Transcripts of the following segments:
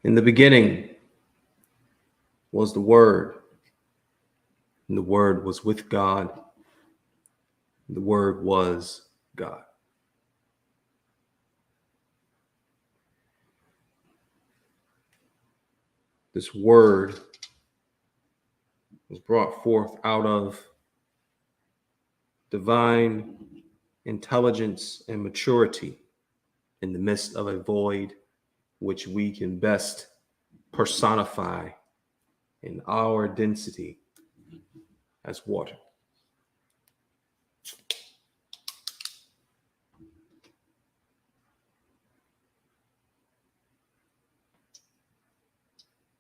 In the beginning was the Word, and the Word was with God, and the Word was God. This Word was brought forth out of divine intelligence and maturity in the midst of a void which we can best personify in our density as water.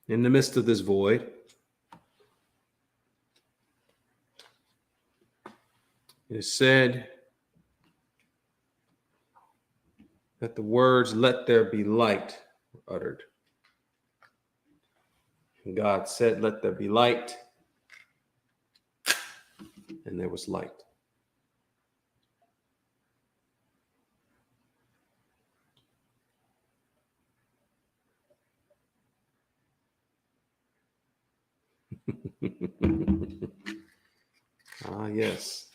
In the midst of this void, it is said that the words, "Let there be light," were uttered. And God said, "Let there be light," and there was light. Ah, yes.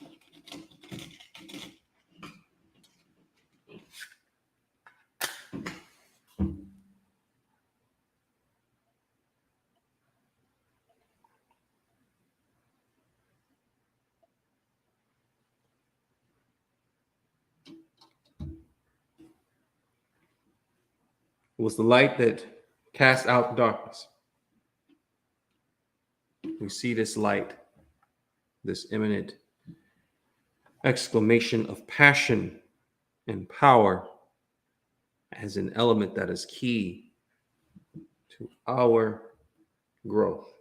It was the light that cast out darkness. We see this light, this imminent exclamation of passion and power as an element that is key to our growth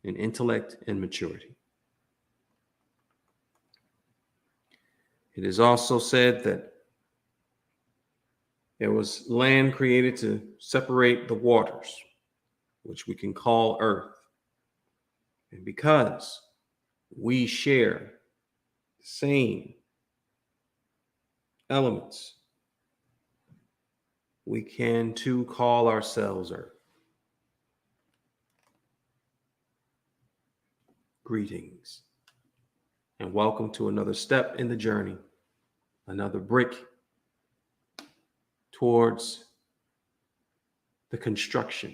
in intellect and maturity. It is also said that there was land created to separate the waters, which we can call earth. And because we share the same elements, we can too call ourselves earth. Greetings, and welcome to another step in the journey, another brick towards the construction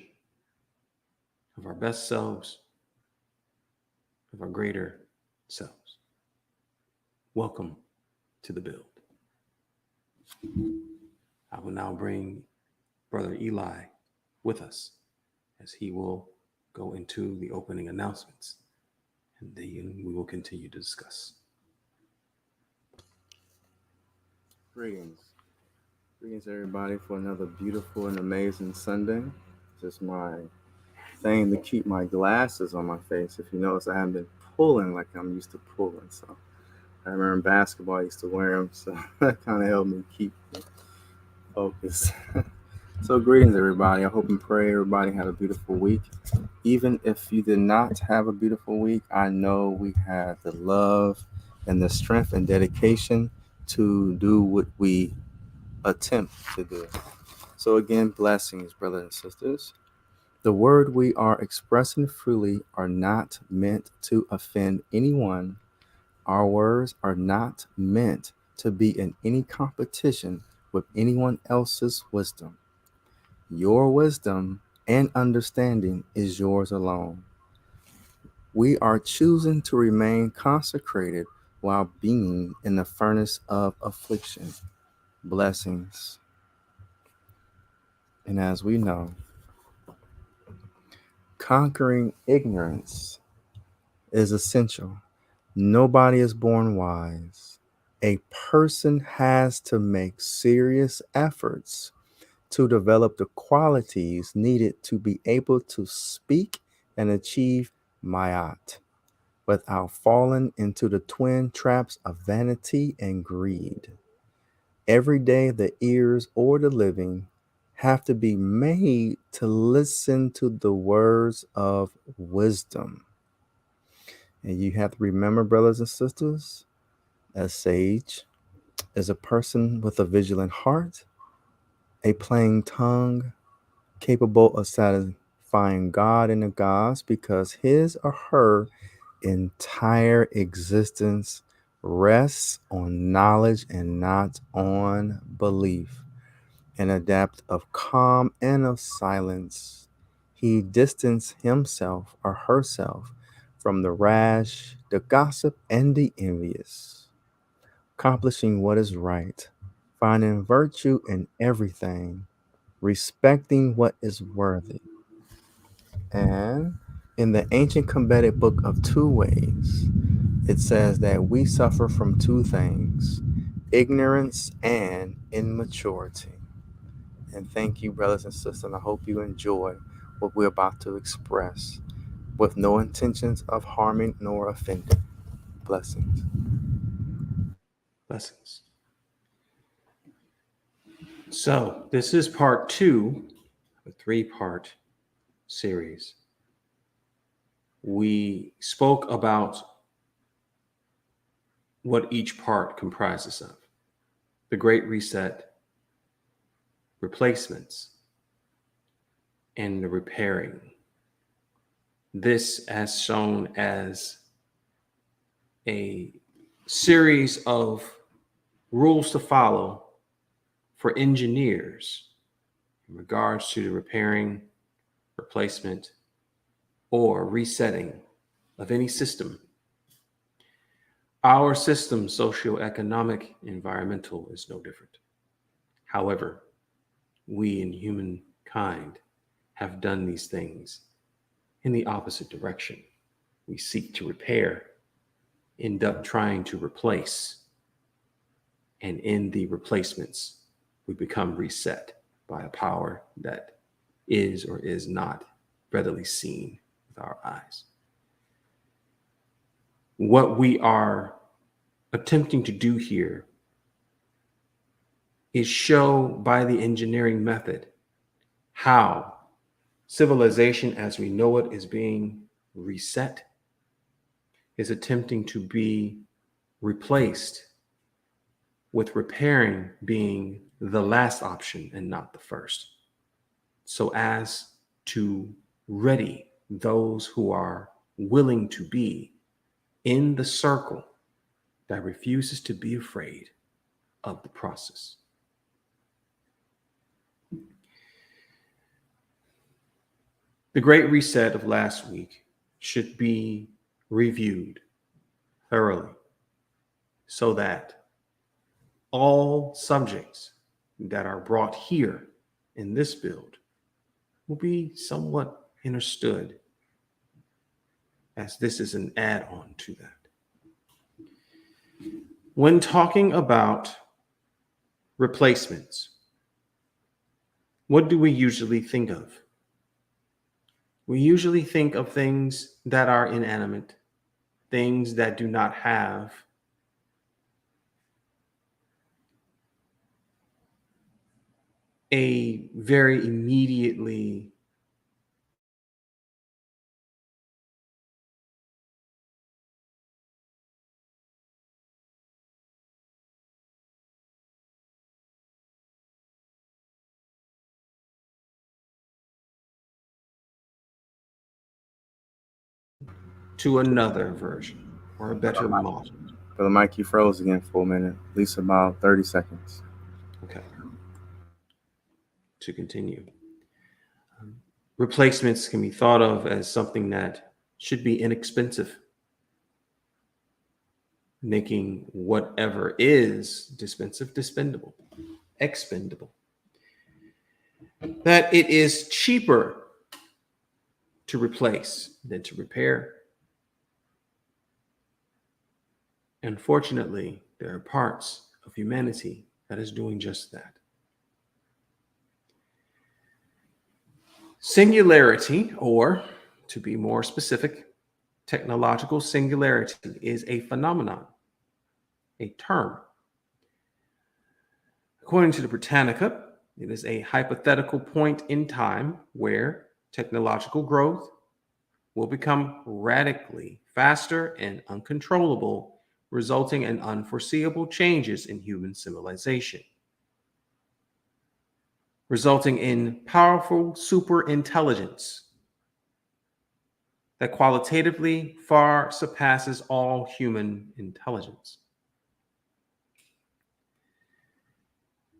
of our best selves, of our greater selves. Welcome to the build. I will now bring Brother Eli with us as he will go into the opening announcements, and then we will continue to discuss. Greetings. Greetings, everybody, for another beautiful and amazing Sunday. Just my thing to keep my glasses on my face. If you notice, I haven't been pulling like I'm used to pulling. So I remember in basketball, I used to wear them. So that kind of helped me keep focused. So greetings, everybody. I hope and pray everybody had a beautiful week. Even if you did not have a beautiful week, I know we have the love and the strength and dedication to do what we attempt to do. So again, blessings, brothers and sisters. The word we are expressing freely are not meant to offend anyone. Our words are not meant to be in any competition with anyone else's wisdom. Your wisdom and understanding is yours alone. We are choosing to remain consecrated while being in the furnace of affliction. Blessings. And as we know, conquering ignorance is essential. Nobody is born wise. A person has to make serious efforts to develop the qualities needed to be able to speak and achieve mayat without falling into the twin traps of vanity and greed. Every day, the ears or the living have to be made to listen to the words of wisdom. And you have to remember, brothers and sisters, a sage is a person with a vigilant heart a plain tongue capable of satisfying God and the gods because his or her entire existence rests on knowledge and not on belief. In a depth of calm and of silence, he distanced himself or herself from the rash, the gossip, and the envious, accomplishing what is right, finding virtue in everything, respecting what is worthy. And in the ancient combative book of Two Ways, it says that we suffer from two things: ignorance and immaturity. And thank you, brothers and sisters. And I hope you enjoy what we're about to express with no intentions of harming nor offending. Blessings. Blessings. So, this is part 2 of a 3-part series. We spoke about what each part comprises of: the Great Reset, replacements, and the repairing. This as shown as a series of rules to follow for engineers in regards to the repairing, replacement, or resetting of any system. Our system, socioeconomic, environmental, is no different. However, we in humankind have done these things in the opposite direction. We seek to repair, end up trying to replace, and in the replacements, we become reset by a power that is or is not readily seen with our eyes. What we are attempting to do here is show by the engineering method how civilization as we know it is being reset, is attempting to be replaced, with repairing being the last option and not the first, so as to ready those who are willing to be in the circle that refuses to be afraid of the process. The Great Reset of last week should be reviewed thoroughly so that all subjects that are brought here in this build will be somewhat understood, as this is an add-on to that. When talking about replacements, what do we usually think of? We usually think of things that are inanimate, things that do not have a very immediately to another version or a better model. Brother Mike, you froze again for a minute, at least about 30 seconds. Okay. To continue. Replacements can be thought of as something that should be inexpensive, making whatever is expendable. That it is cheaper to replace than to repair. Unfortunately, there are parts of humanity that is doing just that. Singularity, or to be more specific, technological singularity, is a phenomenon, a term. According to the Britannica, it is a hypothetical point in time where technological growth will become radically faster and uncontrollable, resulting in unforeseeable changes in human civilization. resulting in powerful super intelligence that qualitatively far surpasses all human intelligence.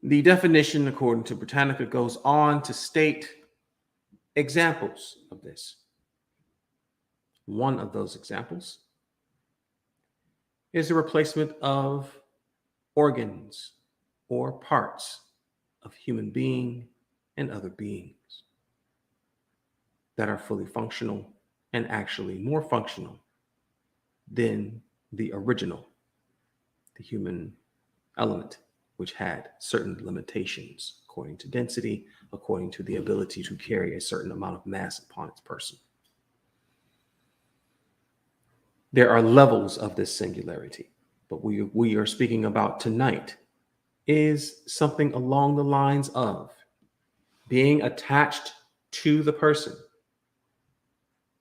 The definition, according to Britannica, goes on to state examples of this. One of those examples is the replacement of organs or parts of human being and other beings that are fully functional and actually more functional than the original, the human element, which had certain limitations according to density, according to the ability to carry a certain amount of mass upon its person. There are levels of this singularity, but we are speaking about tonight is something along the lines of being attached to the person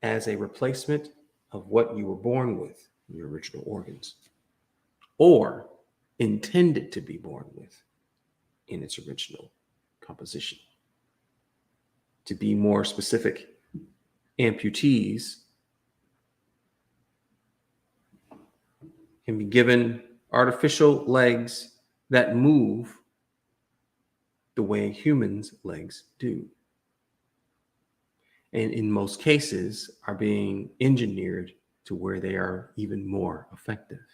as a replacement of what you were born with, your original organs, or intended to be born with in its original composition. To be more specific, amputees can be given artificial legs that move the way humans' legs do, and in most cases are being engineered to where they are even more effective.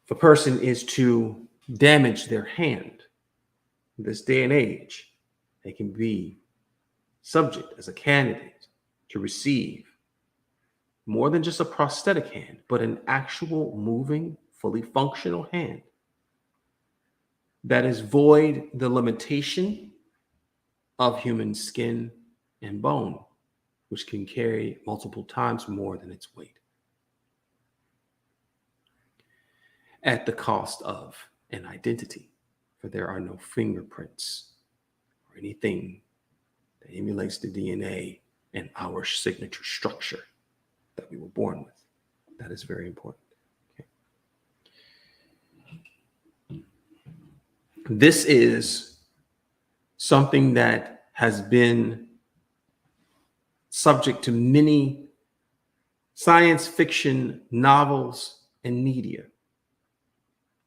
If a person is to damage their hand in this day and age, they can be subject as a candidate to receive more than just a prosthetic hand, but an actual moving, fully functional hand that is void the limitation of human skin and bone, which can carry multiple times more than its weight, at the cost of an identity, for there are no fingerprints or anything that emulates the DNA and our signature structure that we were born with. That is very important. Okay. This is something that has been subject to many science fiction novels and media.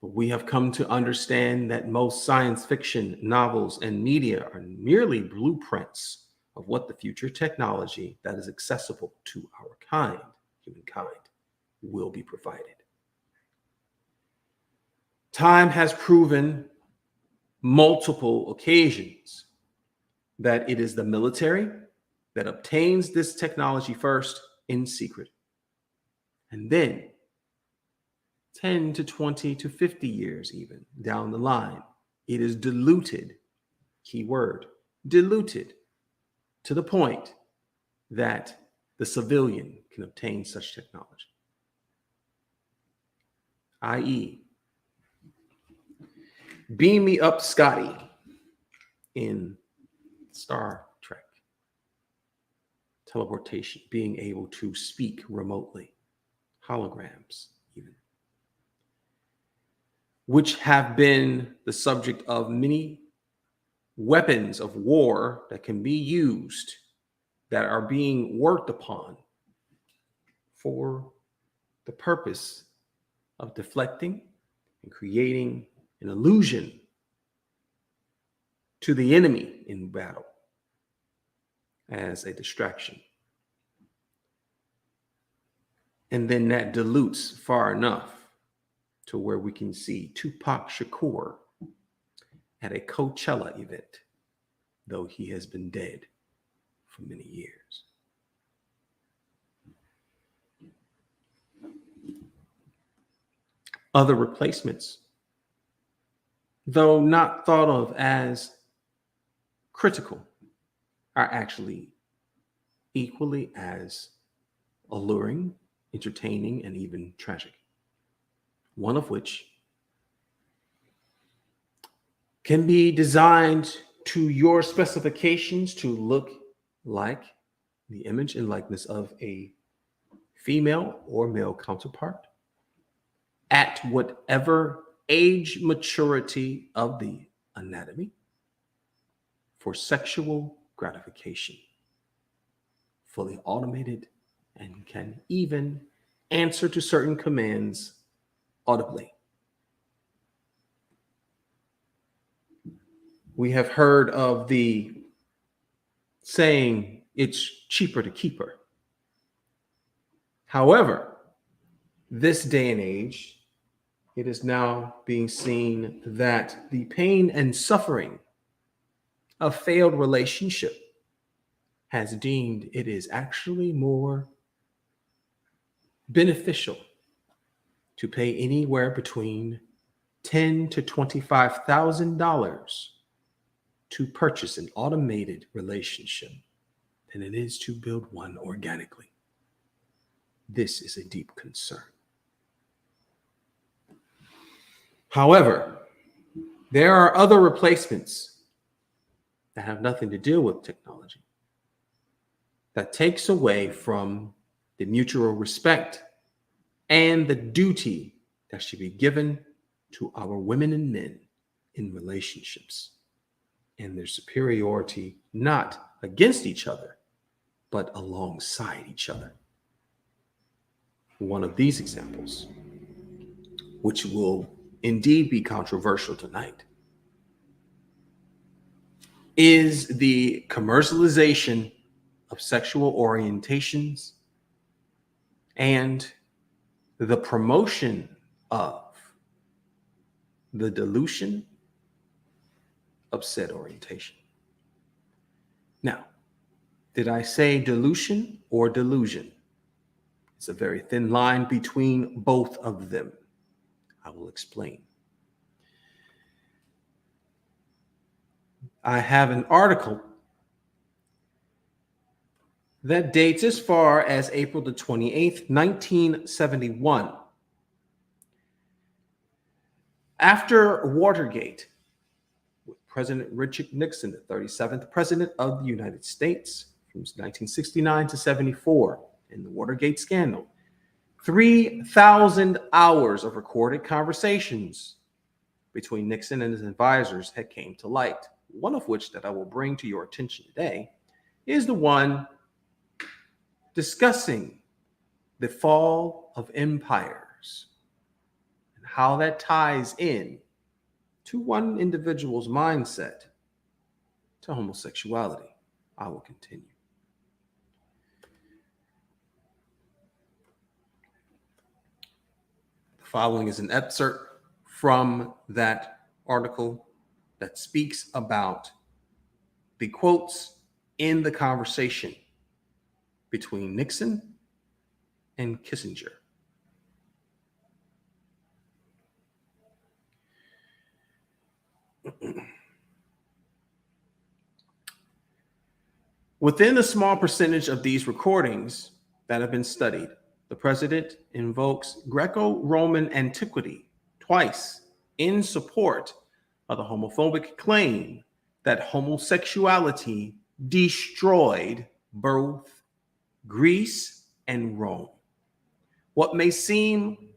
But we have come to understand that most science fiction novels and media are merely blueprints of what the future technology that is accessible to our kind, humankind, will be provided. Time has proven multiple occasions that it is the military that obtains this technology first in secret. And then 10 to 20 to 50 years even down the line, it is diluted, key word, diluted, to the point that the civilian can obtain such technology. I.e., beam me up Scotty in Star Trek. Teleportation, being able to speak remotely, holograms even, which have been the subject of many weapons of war that can be used, that are being worked upon for the purpose of deflecting and creating an illusion to the enemy in battle as a distraction. And then that dilutes far enough to where we can see Tupac Shakur at a Coachella event, though he has been dead for many years. Other replacements, though not thought of as critical, are actually equally as alluring, entertaining, and even tragic. One of which can be designed to your specifications to look like the image and likeness of a female or male counterpart at whatever age maturity of the anatomy for sexual gratification, fully automated, and can even answer to certain commands audibly. We have heard of the saying, it's cheaper to keep her. However, this day and age, it is now being seen that the pain and suffering of failed relationship has deemed it is actually more beneficial to pay anywhere between $10,000 to $25,000 to purchase an automated relationship than it is to build one organically. This is a deep concern. However, there are other replacements that have nothing to do with technology that takes away from the mutual respect and the duty that should be given to our women and men in relationships and their superiority, not against each other, but alongside each other. One of these examples, which will indeed be controversial tonight, is the commercialization of sexual orientations and the promotion of the dilution of said orientation. Now, did I say dilution or delusion? It's a very thin line between both of them. I will explain. I have an article that dates as far as April the 28th, 1971. After Watergate, with President Richard Nixon, the 37th President of the United States, from 1969 to 74, in the Watergate scandal, 3,000 hours of recorded conversations between Nixon and his advisors had came to light. One of which that I will bring to your attention today is the one discussing the fall of empires and how that ties in to one individual's mindset to homosexuality. I will continue. The following is an excerpt from that article that speaks about the quotes in the conversation between Nixon and Kissinger. Within a small percentage of these recordings that have been studied, the president invokes Greco-Roman antiquity twice in support of the homophobic claim that homosexuality destroyed both Greece and Rome. What may seem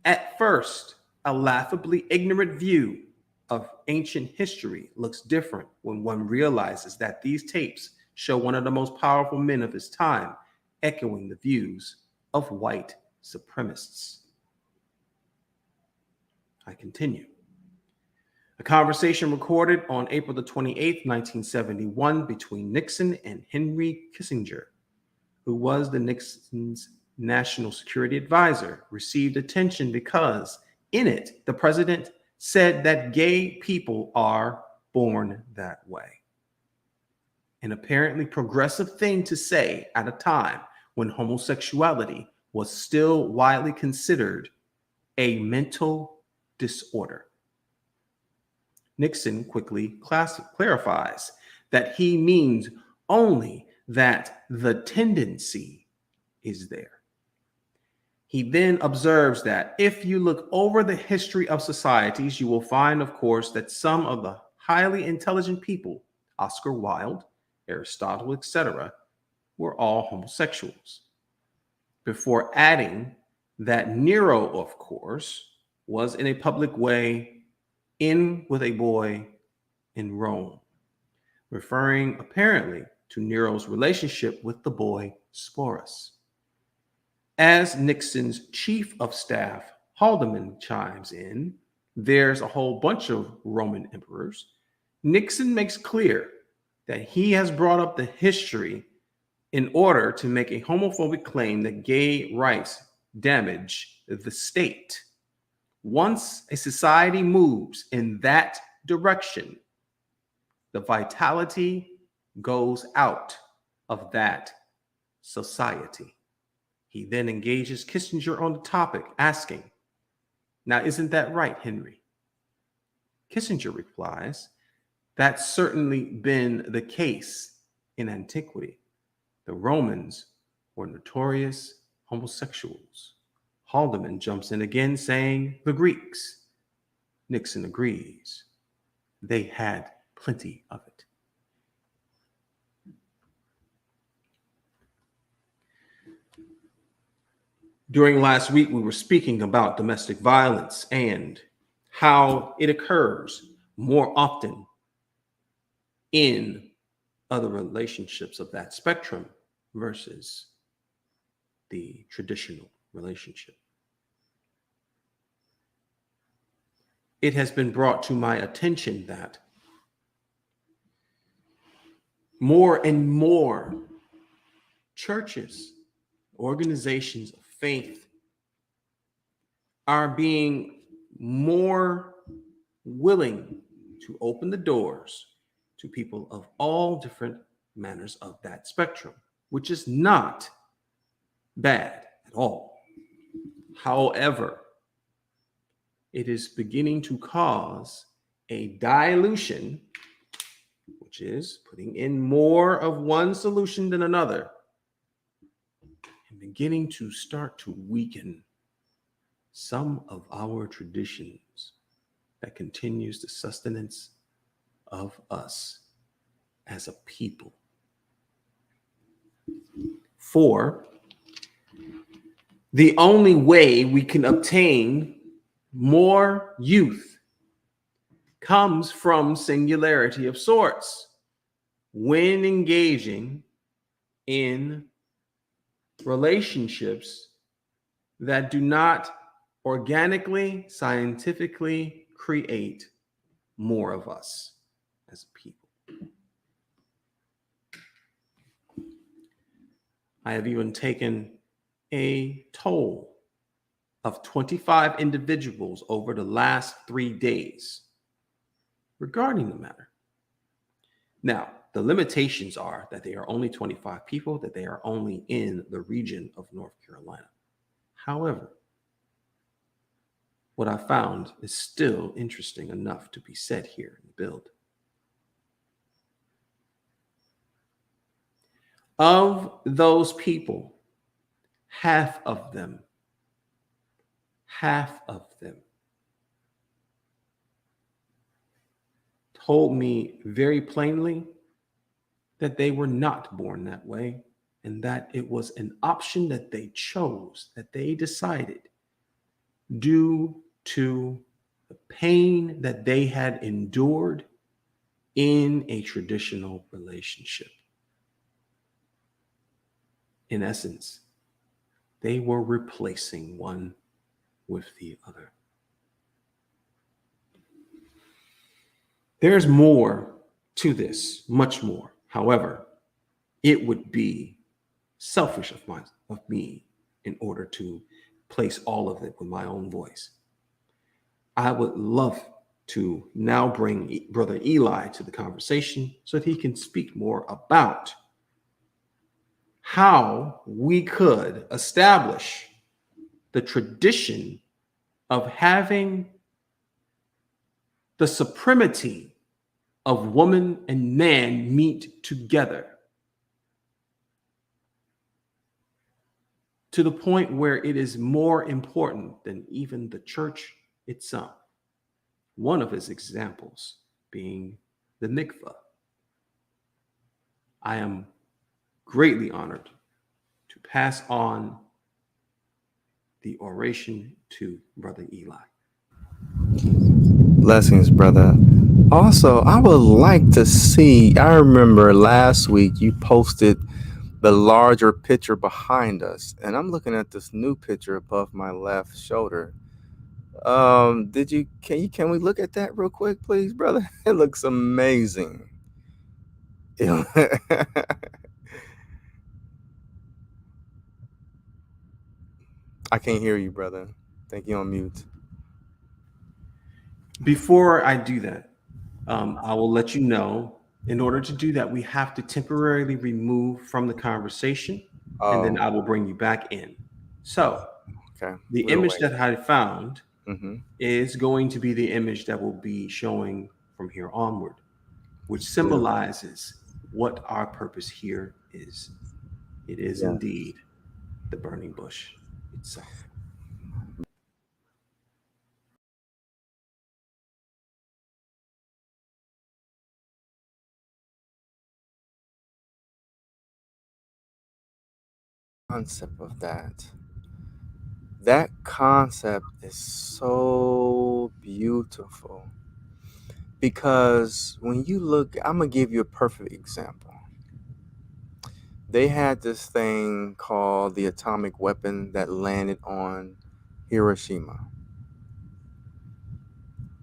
at first a laughably ignorant view of ancient history looks different when one realizes that these tapes show one of the most powerful men of his time echoing the views of white supremacists. I continue. A conversation recorded on April the 28th, 1971 between Nixon and Henry Kissinger, who was the Nixon's national security advisor, received attention because in it, the president said that gay people are born that way. An apparently progressive thing to say at a time when homosexuality was still widely considered a mental disorder. Nixon quickly clarifies that he means only that the tendency is there. He then observes that if you look over the history of societies, you will find, of course, that some of the highly intelligent people, Oscar Wilde, Aristotle, etc., were all homosexuals. Before adding that Nero, of course, was in a public way in with a boy in Rome, referring apparently to Nero's relationship with the boy Sporus. As Nixon's chief of staff, Haldeman, chimes in, there's a whole bunch of Roman emperors. Nixon makes clear that he has brought up the history in order to make a homophobic claim that gay rights damage the state. Once a society moves in that direction, the vitality goes out of that society. He then engages Kissinger on the topic, asking, "Now, isn't that right, Henry?" Kissinger replies, "That's certainly been the case in antiquity. The Romans were notorious homosexuals." Haldeman jumps in again, saying, "The Greeks." Nixon agrees. They had plenty of it. During last week, we were speaking about domestic violence and how it occurs more often in other relationships of that spectrum versus the traditional relationship. It has been brought to my attention that more and more churches, organizations of faith are being more willing to open the doors to people of all different manners of that spectrum, which is not bad at all. However, it is beginning to cause a dilution, which is putting in more of one solution than another, and beginning to start to weaken some of our traditions that continues the sustenance of us as a people. For the only way we can obtain more youth comes from singularity of sorts when engaging in relationships that do not organically, scientifically create more of us as a people. I have even taken a toll of 25 individuals over the last 3 days regarding the matter. Now, the limitations are that they are only 25 people, that they are only in the region of North Carolina. However, what I found is still interesting enough to be said here in the build. Of those people, half of them told me very plainly that they were not born that way and that it was an option that they chose, that they decided due to the pain that they had endured in a traditional relationship. In essence, they were replacing one with the other. There's more to this, much more. However, it would be selfish of me in order to place all of it with my own voice. I would love to now bring Brother Eli to the conversation so that he can speak more about how we could establish the tradition of having the supremacy of woman and man meet together to the point where it is more important than even the church itself. One of his examples being the mikvah. I am greatly honored to pass on the oration to Brother Eli. Blessings, brother. Also, I would like to see. I remember last week you posted the larger picture behind us, and I'm looking at this new picture above my left shoulder. Did you? Can we look at that real quick, please, brother? It looks amazing. I can't hear you, brother. Think you on mute. Before I do that, I will let you know in order to do that, we have to temporarily remove from the conversation and then Oh, I will bring you back in. So, okay. the We'll image wait. that I found Mm-hmm. is going to be the image that will be showing from here onward, which Beautiful. symbolizes what our purpose here is. It is Yeah. indeed the burning bush itself. Concept of that. That concept is so beautiful because when you look, I'm gonna give you a perfect example. They had this thing called the atomic weapon that landed on Hiroshima.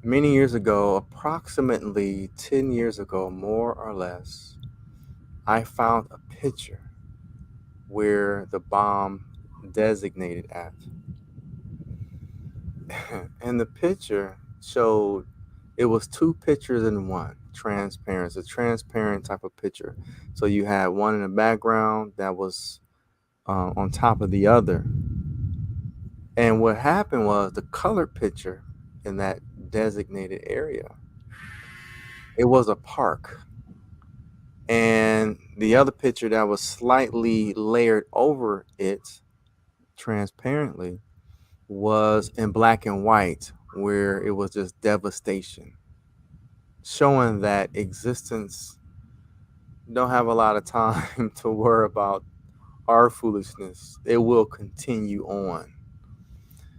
Many years ago, approximately 10 years ago, more or less, I found a picture where the bomb designated at. And the picture showed it was two pictures in one, transparent. It's a transparent type of picture. So you had one in the background that was on top of the other. And what happened was the color picture in that designated area, it was a park. And the other picture that was slightly layered over it transparently was in black and white, where it was just devastation, showing that existence don't have a lot of time to worry about our foolishness. It will continue on.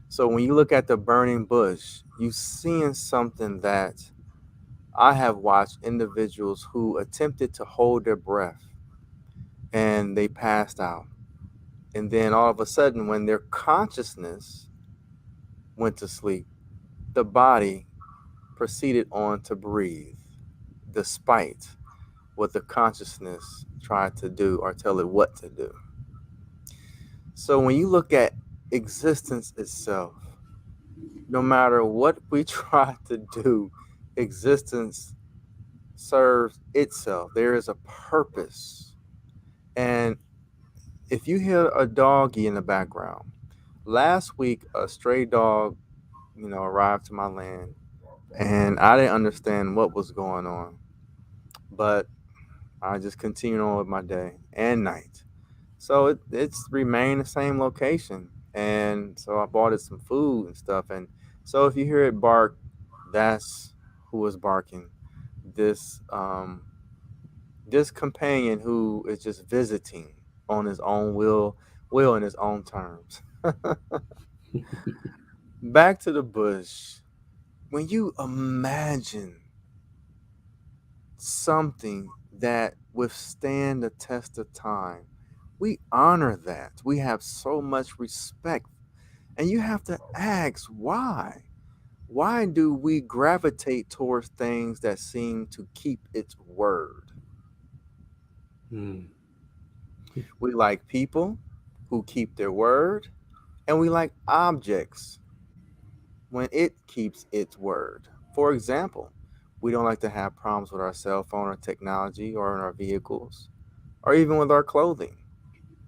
So when you look at the burning bush, you seeing something that I have watched individuals who attempted to hold their breath and they passed out. And then all of a sudden, when their consciousness went to sleep, the body proceeded on to breathe, despite what the consciousness tried to do or tell it what to do. So when you look at existence itself, no matter what we try to do, existence serves itself. There is a purpose. And if you hear a doggy in the background, last week a stray dog, arrived to my land and I didn't understand what was going on. But I just continued on with my day and night. So it's remained the same location. And so I bought it some food and stuff. And so if you hear it bark, that's who was barking. This this companion who is just visiting on his own will in his own terms. Back to the bush. When you imagine something that withstand the test of time, we honor that. We have so much respect. And you have to ask why. Why do we gravitate towards things that seem to keep its word? Hmm. We like people who keep their word, and we like objects when it keeps its word. For example, we don't like to have problems with our cell phone or technology or in our vehicles or even with our clothing.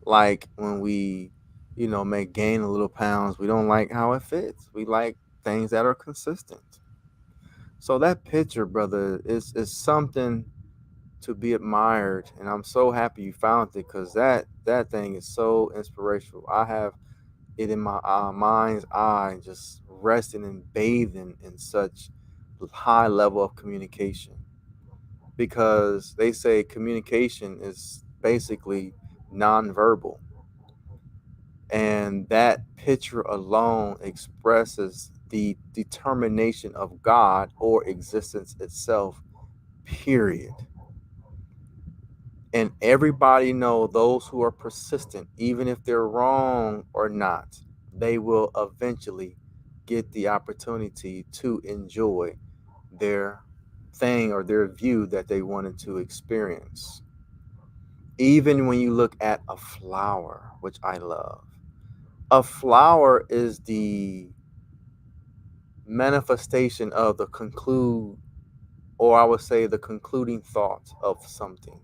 Like when we, may gain a little pounds, we don't like how it fits. We like things that are consistent. So that picture, brother, is something to be admired, and I'm so happy you found it because that thing is so inspirational. I have it in my mind's eye, just resting and bathing in such high level of communication because they say communication is basically nonverbal. And that picture alone expresses the determination of God or existence itself, period. And everybody know those who are persistent, even if they're wrong or not, they will eventually get the opportunity to enjoy their thing or their view that they wanted to experience. Even when you look at a flower, which I love, a flower is the manifestation of the conclude, or I would say the concluding thought of something.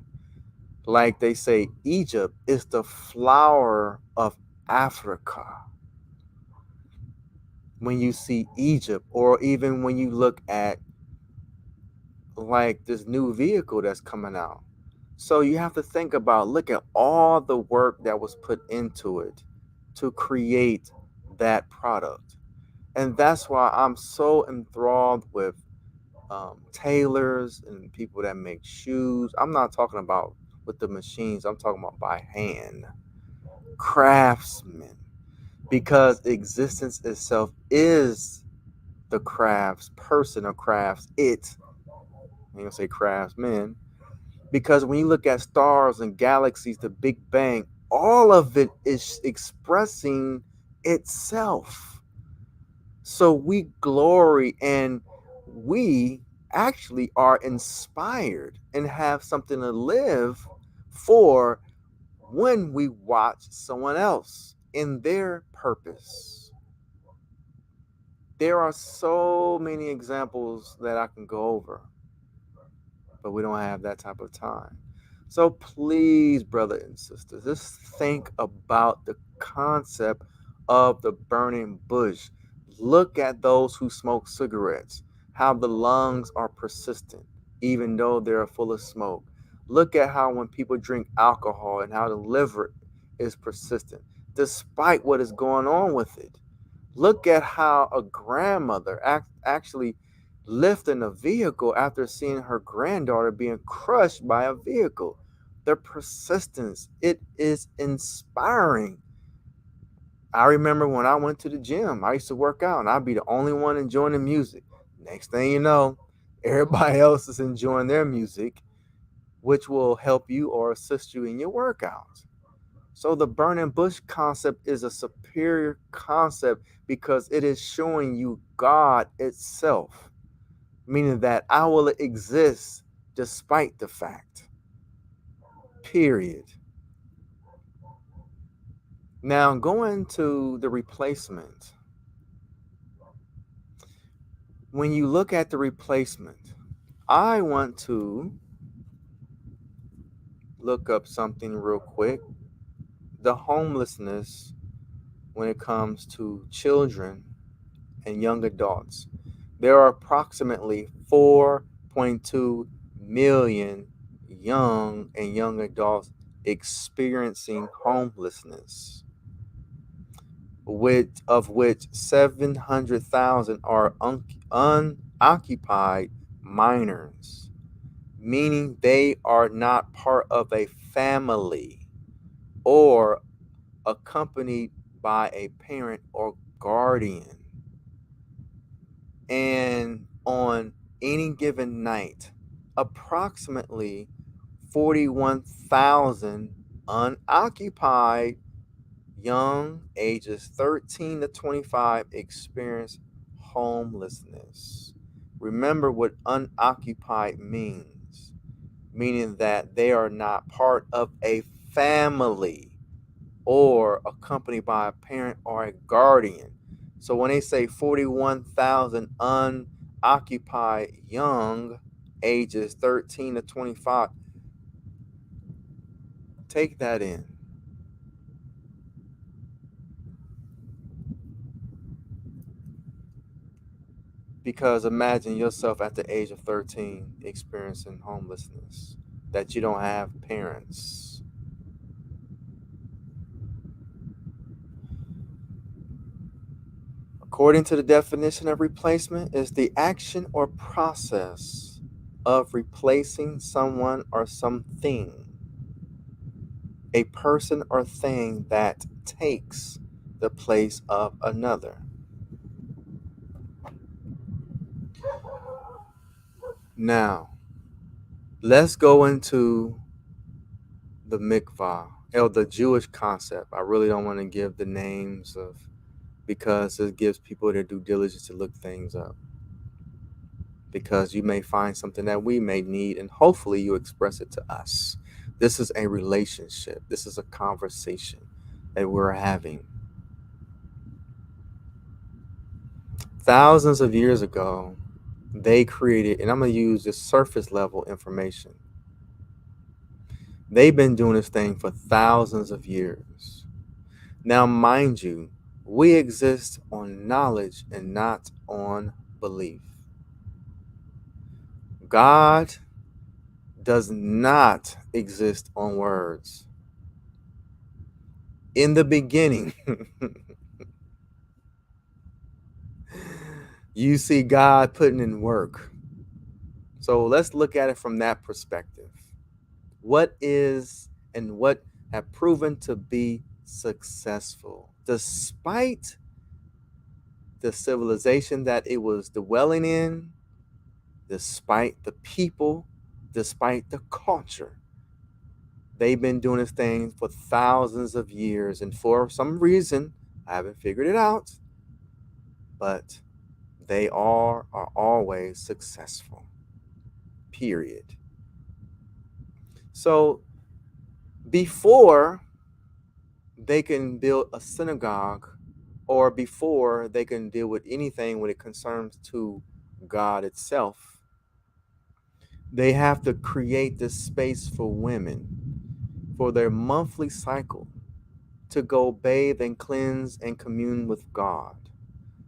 Like they say, Egypt is the flower of Africa. When you see Egypt, or even when you look at like this new vehicle that's coming out. So you have to think about, look at all the work that was put into it to create that product. And that's why I'm so enthralled with tailors and people that make shoes. I'm not talking about with the machines, I'm talking about by hand. Craftsmen. Because existence itself is the crafts person or crafts it. I'm going to say craftsmen. Because when you look at stars and galaxies, the Big Bang, all of it is expressing itself. So we glory and we actually are inspired and have something to live for when we watch someone else in their purpose. There are so many examples that I can go over, but we don't have that type of time. So please, brother and sister, just think about the concept of the burning bush. Look at those who smoke cigarettes, how the lungs are persistent, even though they're full of smoke. Look at how when people drink alcohol and how the liver is persistent, despite what is going on with it. Look at how a grandmother actually lifting a vehicle after seeing her granddaughter being crushed by a vehicle. The persistence, it is inspiring. I remember when I went to the gym, I used to work out and I'd be the only one enjoying the music. Next thing you know, everybody else is enjoying their music, which will help you or assist you in your workouts. So the burning bush concept is a superior concept because it is showing you God itself, meaning that I will exist despite the fact. Period. Now, going to the replacement. When you look at the replacement, I want to look up something real quick. The homelessness when it comes to children and young adults. There are approximately 4.2 million young and young adults experiencing homelessness, of which 700,000 are unoccupied minors, meaning they are not part of a family or accompanied by a parent or guardian. And on any given night, approximately 41,000 unoccupied young ages 13 to 25 experience homelessness. Remember what unoccupied means, meaning that they are not part of a family or accompanied by a parent or a guardian. So when they say 41,000 unoccupied young ages 13 to 25, take that in. Because imagine yourself at the age of 13 experiencing homelessness, that you don't have parents. According to the definition of replacement, is the action or process of replacing someone or something, a person or thing that takes the place of another. Now, let's go into the mikvah, or the Jewish concept. I really don't want to give the names because it gives people their due diligence to look things up. Because you may find something that we may need, and hopefully you express it to us. This is a relationship. This is a conversation that we're having. Thousands of years ago, they created, and I'm going to use this surface level information. They've been doing this thing for thousands of years. Now, mind you, we exist on knowledge and not on belief. God does not exist on words. In the beginning, you see God putting in work. So let's look at it from that perspective. What is and what have proven to be successful, despite the civilization that it was dwelling in, despite the people, despite the culture. They've been doing this thing for thousands of years, and for some reason, I haven't figured it out, but they are always successful. Period. So before they can build a synagogue, or before they can deal with anything when it concerns to God itself, they have to create this space for women for their monthly cycle to go bathe and cleanse and commune with God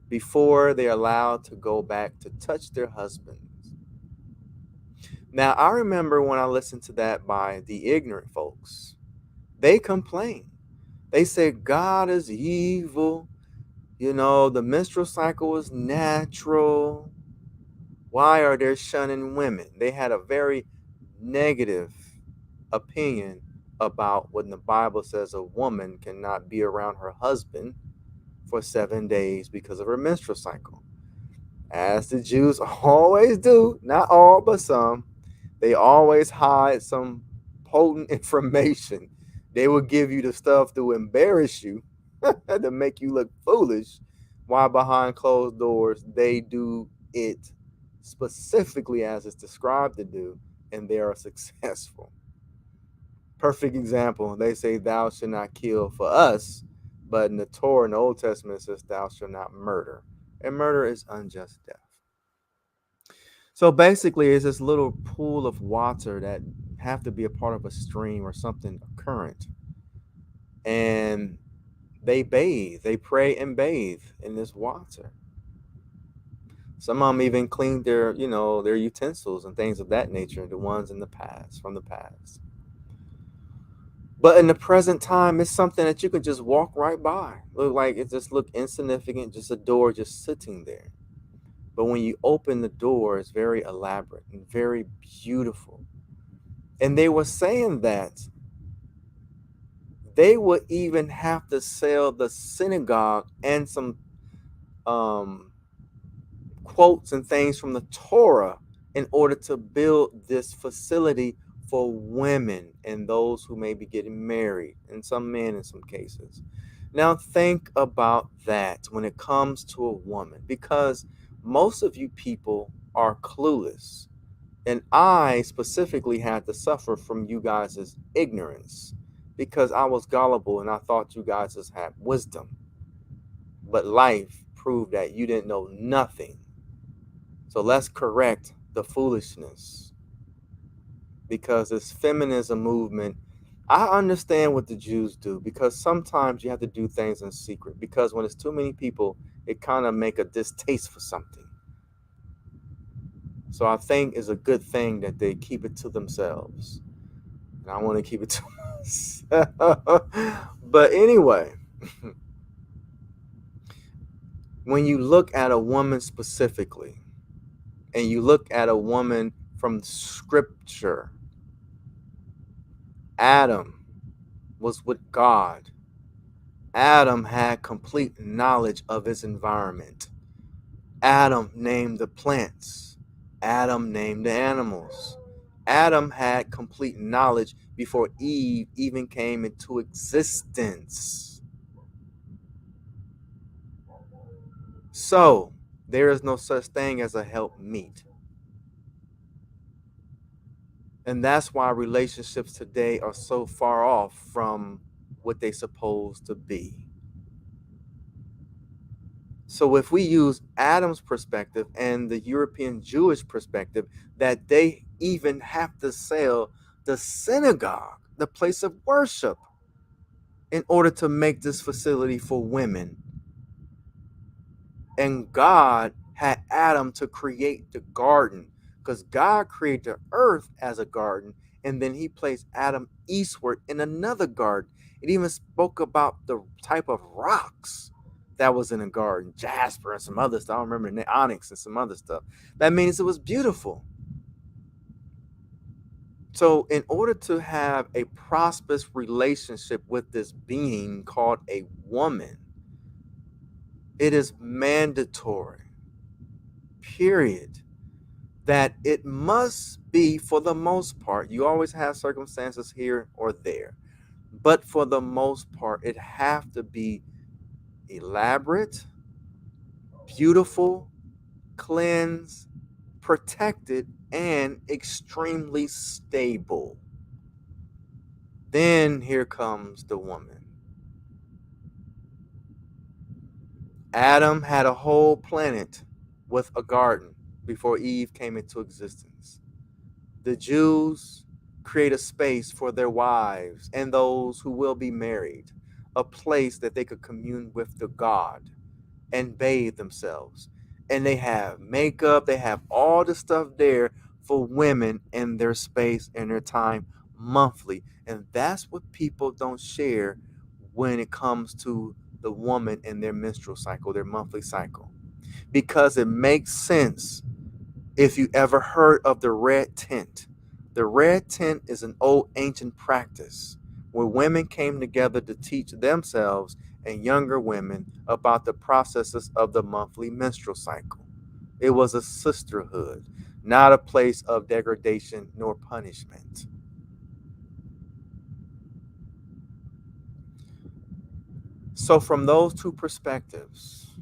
before they're allowed to go back to touch their husbands. Now, I remember when I listened to that by the ignorant folks, they complain. They say God is evil. The menstrual cycle is natural. Why are they shunning women? They had a very negative opinion about when the Bible says a woman cannot be around her husband for 7 days because of her menstrual cycle. As the Jews always do, not all, but some, they always hide some potent information. They will give you the stuff to embarrass you, to make you look foolish, while behind closed doors, they do it specifically as it's described to do, and they are successful. Perfect example, they say thou shalt not kill for us, but in the Torah in the Old Testament it says thou shalt not murder. And murder is unjust death. So basically it's this little pool of water that have to be a part of a stream or something, a current. And they bathe, they pray and bathe in this water. Some of them even cleaned their utensils and things of that nature, the ones in the past, from the past. But in the present time, it's something that you could just walk right by. Look like it just look insignificant, just a door just sitting there. But when you open the door, it's very elaborate and very beautiful. And they were saying that they would even have to sell the synagogue and some quotes and things from the Torah in order to build this facility for women and those who may be getting married, and some men in some cases. Now think about that when it comes to a woman, because most of you people are clueless. And I specifically had to suffer from you guys' ignorance because I was gullible and I thought you guys had wisdom. But life proved that you didn't know nothing. So let's correct the foolishness, because this feminism movement, I understand what the Jews do, because sometimes you have to do things in secret, because when it's too many people, it kind of make a distaste for something. So I think it's a good thing that they keep it to themselves. And I want to keep it to myself. But anyway, when you look at a woman specifically, and you look at a woman from scripture, Adam was with God. Adam had complete knowledge of his environment. Adam named the plants. Adam named the animals. Adam had complete knowledge before Eve even came into existence. So, there is no such thing as a helpmeet. And that's why relationships today are so far off from what they're supposed to be. So if we use Adam's perspective and the European Jewish perspective, that they even have to sell the synagogue, the place of worship, in order to make this facility for women. And God had Adam to create the garden, because God created the earth as a garden, and then he placed Adam eastward in another garden. It even spoke about the type of rocks that was in the garden, jasper and some other stuff. I don't remember the name, onyx and some other stuff. That means it was beautiful. So, in order to have a prosperous relationship with this being called a woman, it is mandatory, period, that it must be, for the most part, you always have circumstances here or there, but for the most part, it have to be elaborate, beautiful, cleansed, protected, and extremely stable. Then here comes the woman. Adam had a whole planet with a garden before Eve came into existence. The Jews create a space for their wives and those who will be married, a place that they could commune with the God and bathe themselves. And they have makeup, they have all the stuff there for women in their space and their time monthly. And that's what people don't share when it comes to the woman and their menstrual cycle, their monthly cycle. Because it makes sense if you ever heard of the red tent. The red tent is an old ancient practice where women came together to teach themselves and younger women about the processes of the monthly menstrual cycle. It was a sisterhood, not a place of degradation nor punishment. So, from those two perspectives,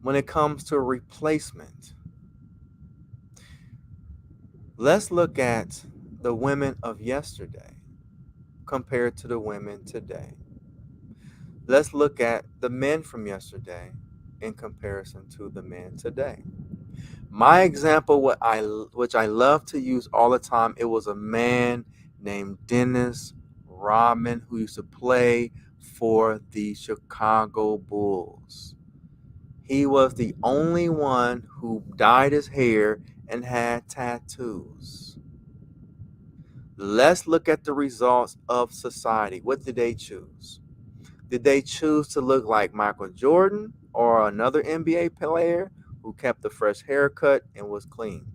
when it comes to a replacement, let's look at the women of yesterday compared to the women today. Let's look at the men from yesterday in comparison to the men today. My example, which I love to use all the time, it was a man named Dennis Rodman who used to play for the Chicago Bulls. He was the only one who dyed his hair and had tattoos. Let's look at the results of society. What did they choose? Did they choose to look like Michael Jordan or another NBA player who kept a fresh haircut and was clean,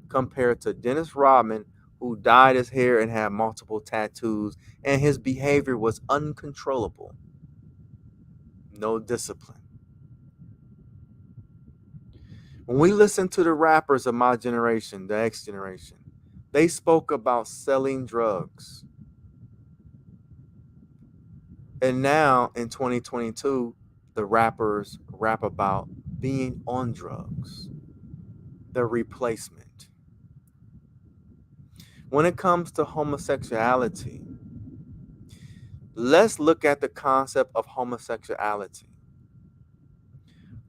compared to Dennis Rodman, who dyed his hair and had multiple tattoos, and his behavior was uncontrollable? No discipline. When we listen to the rappers of my generation, the X generation, they spoke about selling drugs. And now in 2022, the rappers rap about being on drugs, the replacement. When it comes to homosexuality, let's look at the concept of homosexuality.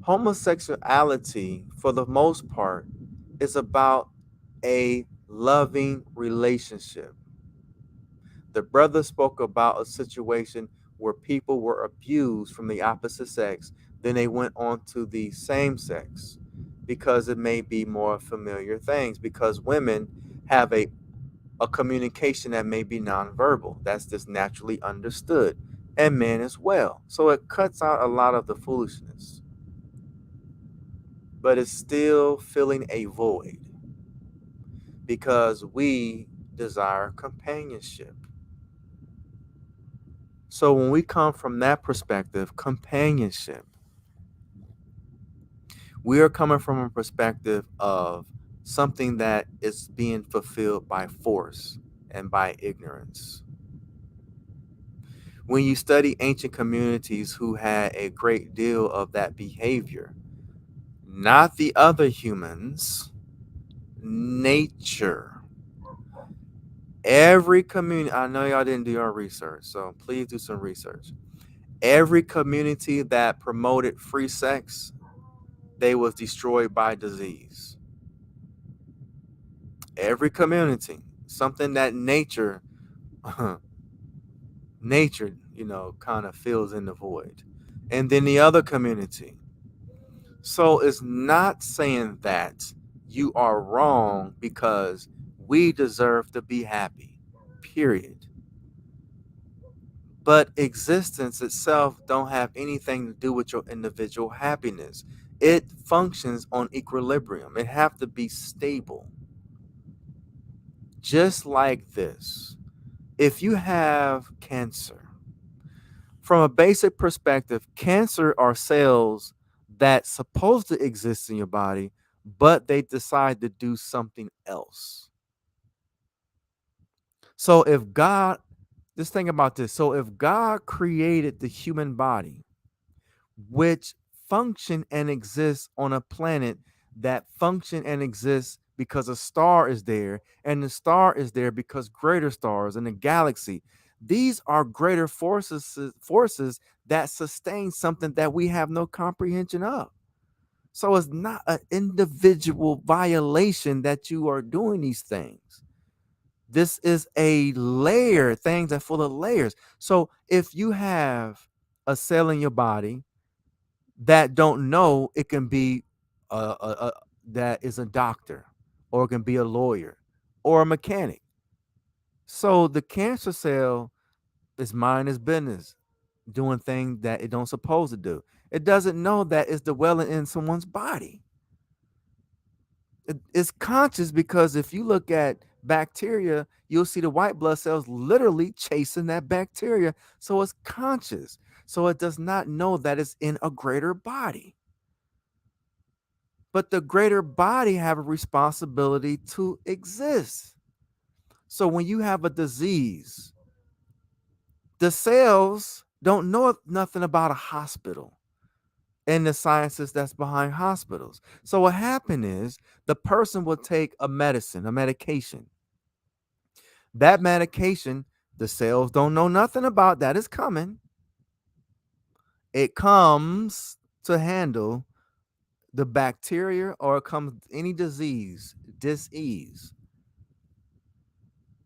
Homosexuality, for the most part, is about a loving relationship. The brother spoke about a situation where people were abused from the opposite sex, then they went on to the same sex because it may be more familiar things, because women have a communication that may be nonverbal. That's just naturally understood. And men as well. So it cuts out a lot of the foolishness. But it's still filling a void because we desire companionship. So when we come from that perspective, companionship, We are coming from a perspective of something that is being fulfilled by force and by ignorance. When you study ancient communities who had a great deal of that behavior, not the other humans, nature. Every community, I know y'all didn't do your research, so please do some research. Every community that promoted free sex, they was destroyed by disease. Every community, something that nature, nature, kind of fills in the void. And then the other community. So it's not saying that you are wrong because we deserve to be happy, period. But existence itself don't have anything to do with your individual happiness. It functions on equilibrium. It have to be stable. Just like this. If you have cancer, from a basic perspective, cancer are cells that supposed to exist in your body, but they decide to do something else. So if God, just think about this. So if God created the human body, which function and exists on a planet that function and exists because a star is there, and the star is there because greater stars in the galaxy. These are greater forces that sustain something that we have no comprehension of. So it's not an individual violation that you are doing these things. This is a layer, things are full of layers. So if you have a cell in your body that don't know, it can be that is a doctor, or it can be a lawyer or a mechanic. So the cancer cell is mind its business, doing things that it don't supposed to do. It doesn't know that it's dwelling in someone's body. It's conscious, because if you look at bacteria, you'll see the white blood cells literally chasing that bacteria. So it's conscious. So it does not know that it's in a greater body. But the greater body have a responsibility to exist. So when you have a disease, the cells don't know nothing about a hospital and the sciences that's behind hospitals. So what happened is the person will take a medicine, a medication. That medication, the cells don't know nothing about that is coming. It comes to handle the bacteria, or it comes any disease, disease.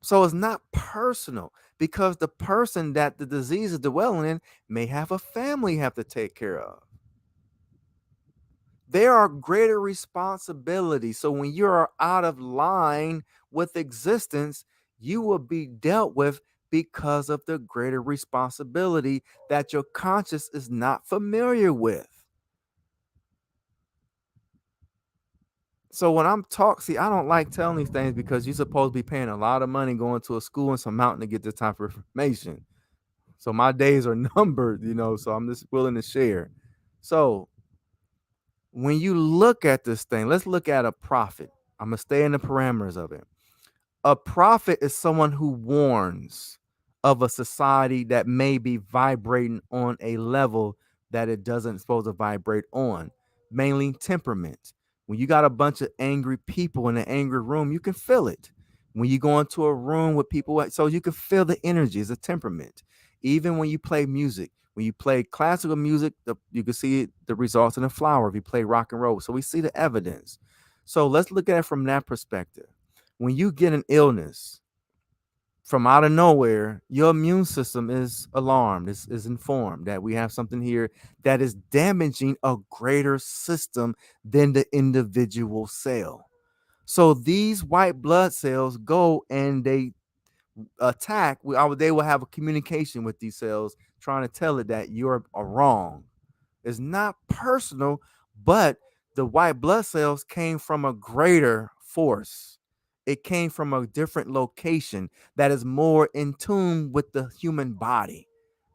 So it's not personal, because the person that the disease is dwelling in may have a family have to take care of. There are greater responsibilities. So when you're out of line with existence, you will be dealt with because of the greater responsibility that your conscious is not familiar with. So when I'm see, I don't like telling these things because you're supposed to be paying a lot of money going to a school in some mountain to get this type of information. So my days are numbered, so I'm just willing to share. So when you look at this thing, let's look at a prophet. I'm going to stay in the parameters of it. A prophet is someone who warns of a society that may be vibrating on a level that it doesn't supposed to vibrate on, mainly temperament. When you got a bunch of angry people in an angry room, you can feel it. When you go into a room with people, so you can feel the energy, it's a temperament. Even when you play music, when you play classical music, you can see the results in the flower if you play rock and roll. So we see the evidence. So let's look at it from that perspective. When you get an illness from out of nowhere, your immune system is alarmed, is informed that we have something here that is damaging a greater system than the individual cell. So these white blood cells go and they attack. They will have a communication with these cells trying to tell it that you're wrong. It's not personal, but the white blood cells came from a greater force. It came from a different location that is more in tune with the human body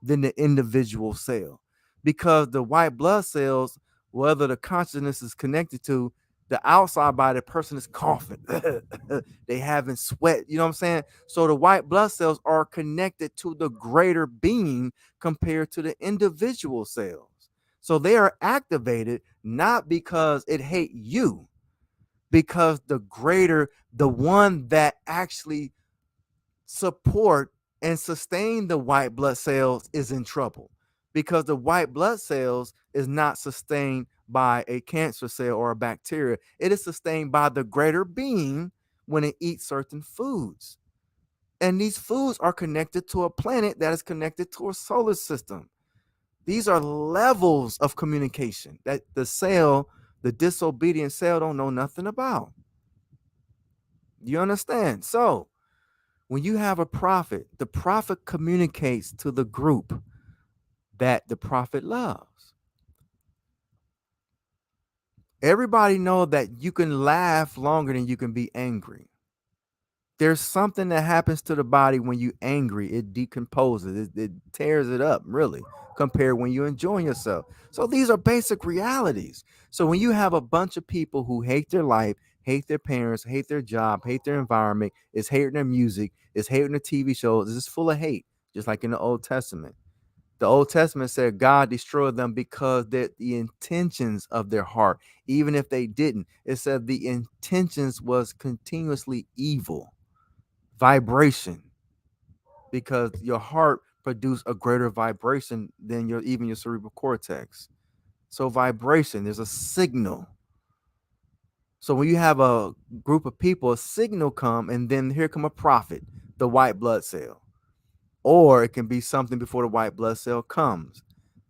than the individual cell. Because the white blood cells whether the consciousness is connected to the outside body, the person is coughing, they having sweat, you know what I'm saying? So the white blood cells are connected to the greater being compared to the individual cells. So they are activated not because it hate you, because the one that actually support and sustain the white blood cells is in trouble, because the white blood cells is not sustained by a cancer cell or a bacteria. It is sustained by the greater being when it eats certain foods. And these foods are connected to a planet that is connected to a solar system. These are levels of communication that the disobedient cell don't know nothing about. You understand? So when you have a prophet, the prophet communicates to the group that the prophet loves. Everybody know that you can laugh longer than you can be angry. There's something that happens to the body when you angry. It decomposes. It tears it up, really, compared when you're enjoying yourself. So these are basic realities. So when you have a bunch of people who hate their life, hate their parents, hate their job, hate their environment, is hating their music, is hating the TV shows, is full of hate, just like in the Old Testament. The Old Testament said God destroyed them because that the intentions of their heart, even if they didn't, it said the intentions was continuously evil. Vibration, because your heart produces a greater vibration than even your cerebral cortex. So vibration, there's a signal. So when you have a group of people, a signal come, and then here come a prophet, the white blood cell. Or it can be something before the white blood cell comes.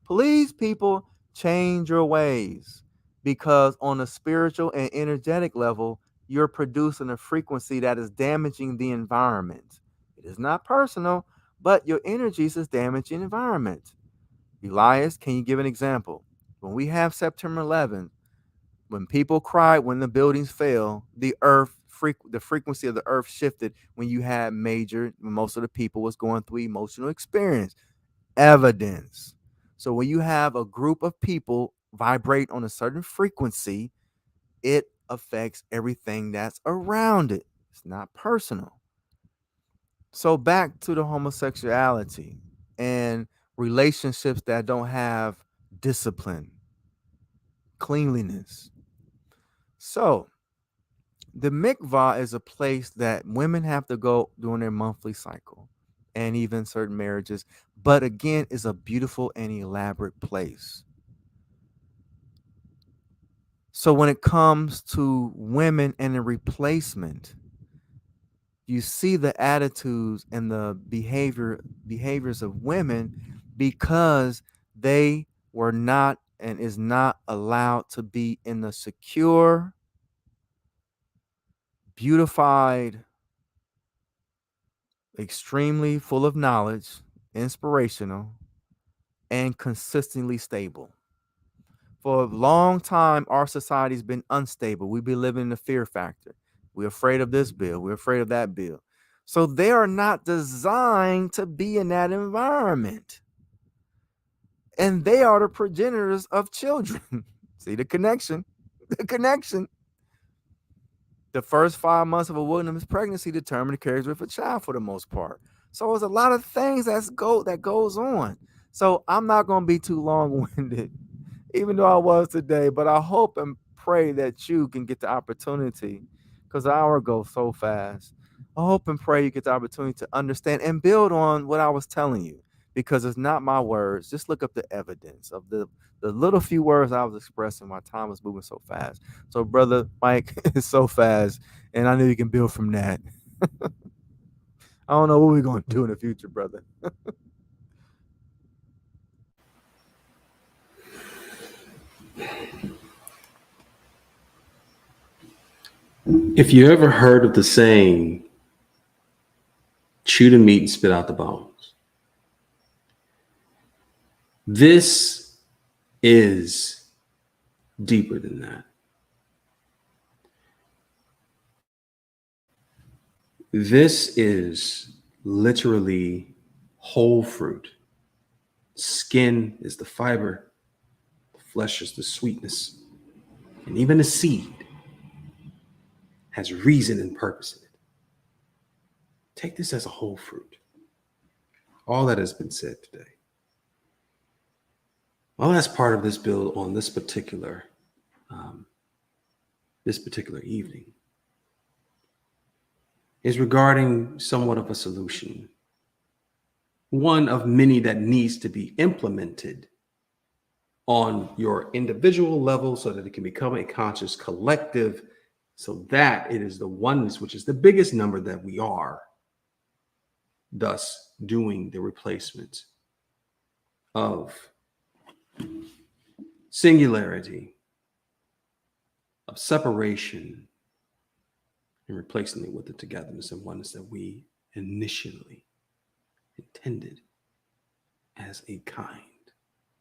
Please, people, change your ways, because on a spiritual and energetic level, you're producing a frequency that is damaging the environment. It is not personal, but your energies is damaging the environment. Elias, can you give an example? When we have September 11th, when people cried when the buildings fell, the frequency of the earth shifted when you had most of the people was going through emotional experience. Evidence. So when you have a group of people vibrate on a certain frequency, it affects everything that's around it. It's not personal. So back to the homosexuality and relationships that don't have discipline, cleanliness. So the mikvah is a place that women have to go during their monthly cycle, and even certain marriages, but again, is a beautiful and elaborate place. So when it comes to women and the replacement, you see the attitudes and the behaviors of women, because they were not and is not allowed to be in the secure, beautified, extremely full of knowledge, inspirational, and consistently stable. For a long time, our society's been unstable. We've been living in the fear factor. We're afraid of this bill. We're afraid of that bill. So they are not designed to be in that environment. And they are the progenitors of children. See the connection? The connection. The first 5 months of a woman's pregnancy determine the character of a child for the most part. So there's a lot of things that goes on. So I'm not going to be too long-winded, even though I was today, but I hope and pray that you can get the opportunity, because the hour goes so fast. I hope and pray you get the opportunity to understand and build on what I was telling you, because it's not my words. Just look up the evidence of the little few words I was expressing. My time was moving so fast. So, brother Mike, it's so fast, and I know you can build from that. I don't know what we're going to do in the future, brother. If you ever heard of the saying, chew the meat and spit out the bones, this is deeper than that. This is literally whole fruit. Skin is the fiber. flesh is the sweetness, and even the seed has reason and purpose in it. Take this as a whole fruit. All that has been said today. My last part of this build on this particular evening is regarding somewhat of a solution, one of many that needs to be implemented on your individual level so that it can become a conscious collective, so that it is the oneness, which is the biggest number that we are, thus doing the replacement of singularity, of separation, and replacing it with the togetherness and oneness that we initially intended as a kind.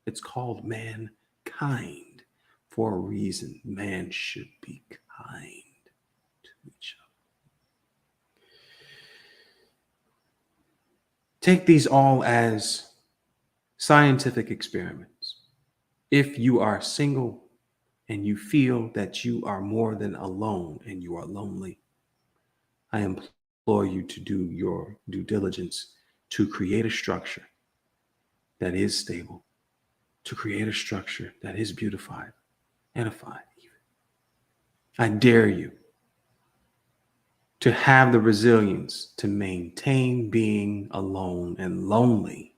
It's called mankind for a reason. Man should be kind to each other. Take these all as scientific experiments. If you are single and you feel that you are more than alone and you are lonely, I implore you to do your due diligence to create a structure that is stable, to create a structure that is beautified, edified even. I dare you to have the resilience to maintain being alone and lonely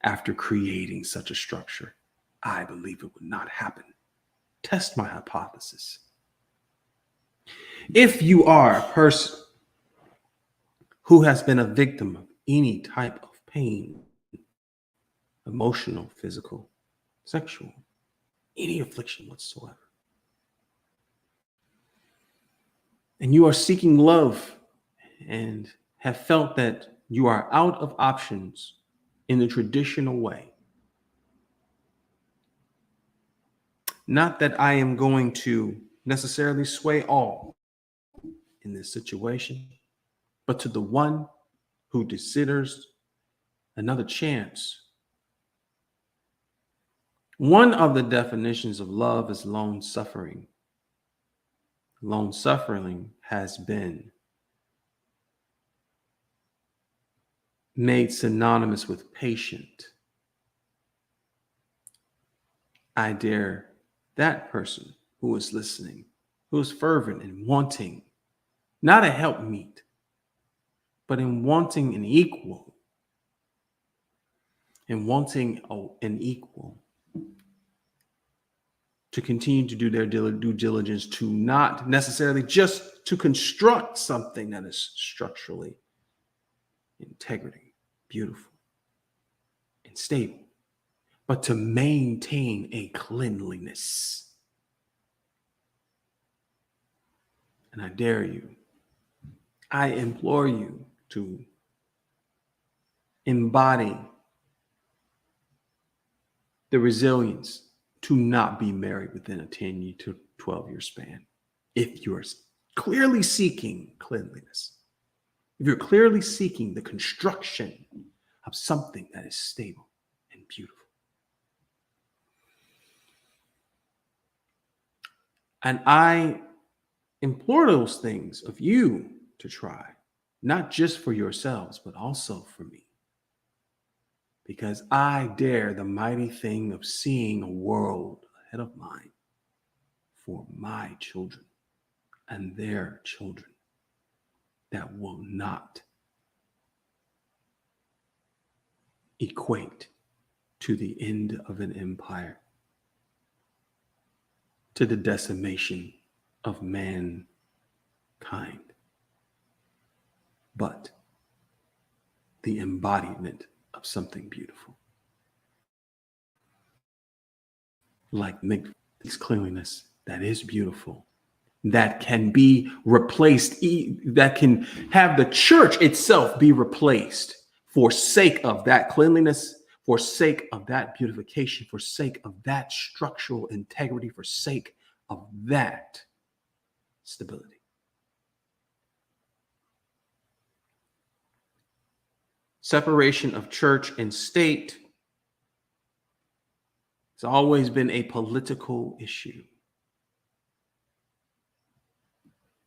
after creating such a structure. I believe it would not happen. Test my hypothesis. If you are a person who has been a victim of any type of pain, emotional, physical, sexual, any affliction whatsoever, and you are seeking love and have felt that you are out of options in the traditional way, not that I am going to necessarily sway all in this situation, but to the one who considers another chance. One of the definitions of love is long suffering. Long suffering has been made synonymous with patient. I dare that person who is listening, who is fervent and wanting not a helpmeet, but in wanting an equal, to continue to do their due diligence, to not necessarily just to construct something that is structurally integrity, beautiful, and stable, but to maintain a cleanliness. And I dare you, I implore you to embody the resilience to not be married within a 10 to 12-year span. If you're clearly seeking cleanliness, if you're clearly seeking the construction of something that is stable and beautiful. And I implore those things of you to try, not just for yourselves, but also for me. Because I dare the mighty thing of seeing a world ahead of mine for my children and their children that will not equate to the end of an empire, to the decimation of mankind, but the embodiment of something beautiful. Like this cleanliness that is beautiful, that can be replaced, that can have the church itself be replaced for sake of that cleanliness, for sake of that beautification, for sake of that structural integrity, for sake of that stability. Separation of church and state It's always been a political issue.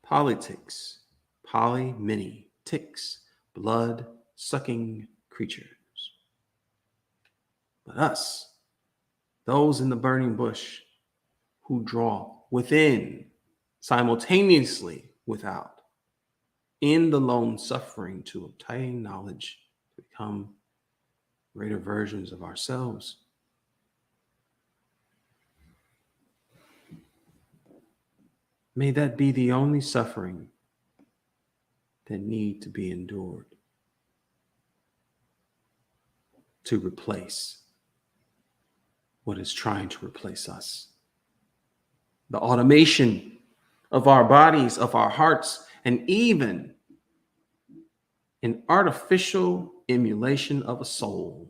Politics, poly, many, ticks, blood sucking creatures. But us, those in the burning bush who draw within, simultaneously without, in the lone suffering to obtain knowledge, to become greater versions of ourselves. May that be the only suffering that need to be endured to replace what is trying to replace us. The automation of our bodies, of our hearts, and even an artificial emulation of a soul.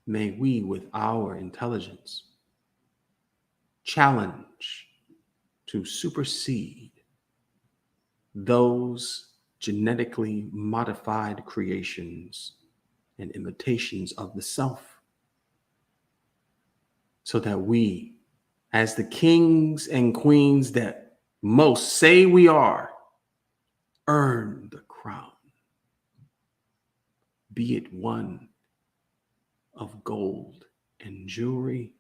May we, with our intelligence, challenge to supersede those genetically modified creations and imitations of the self, so that we, as the kings and queens that most say we are, earn the crown, be it one of gold and jewelry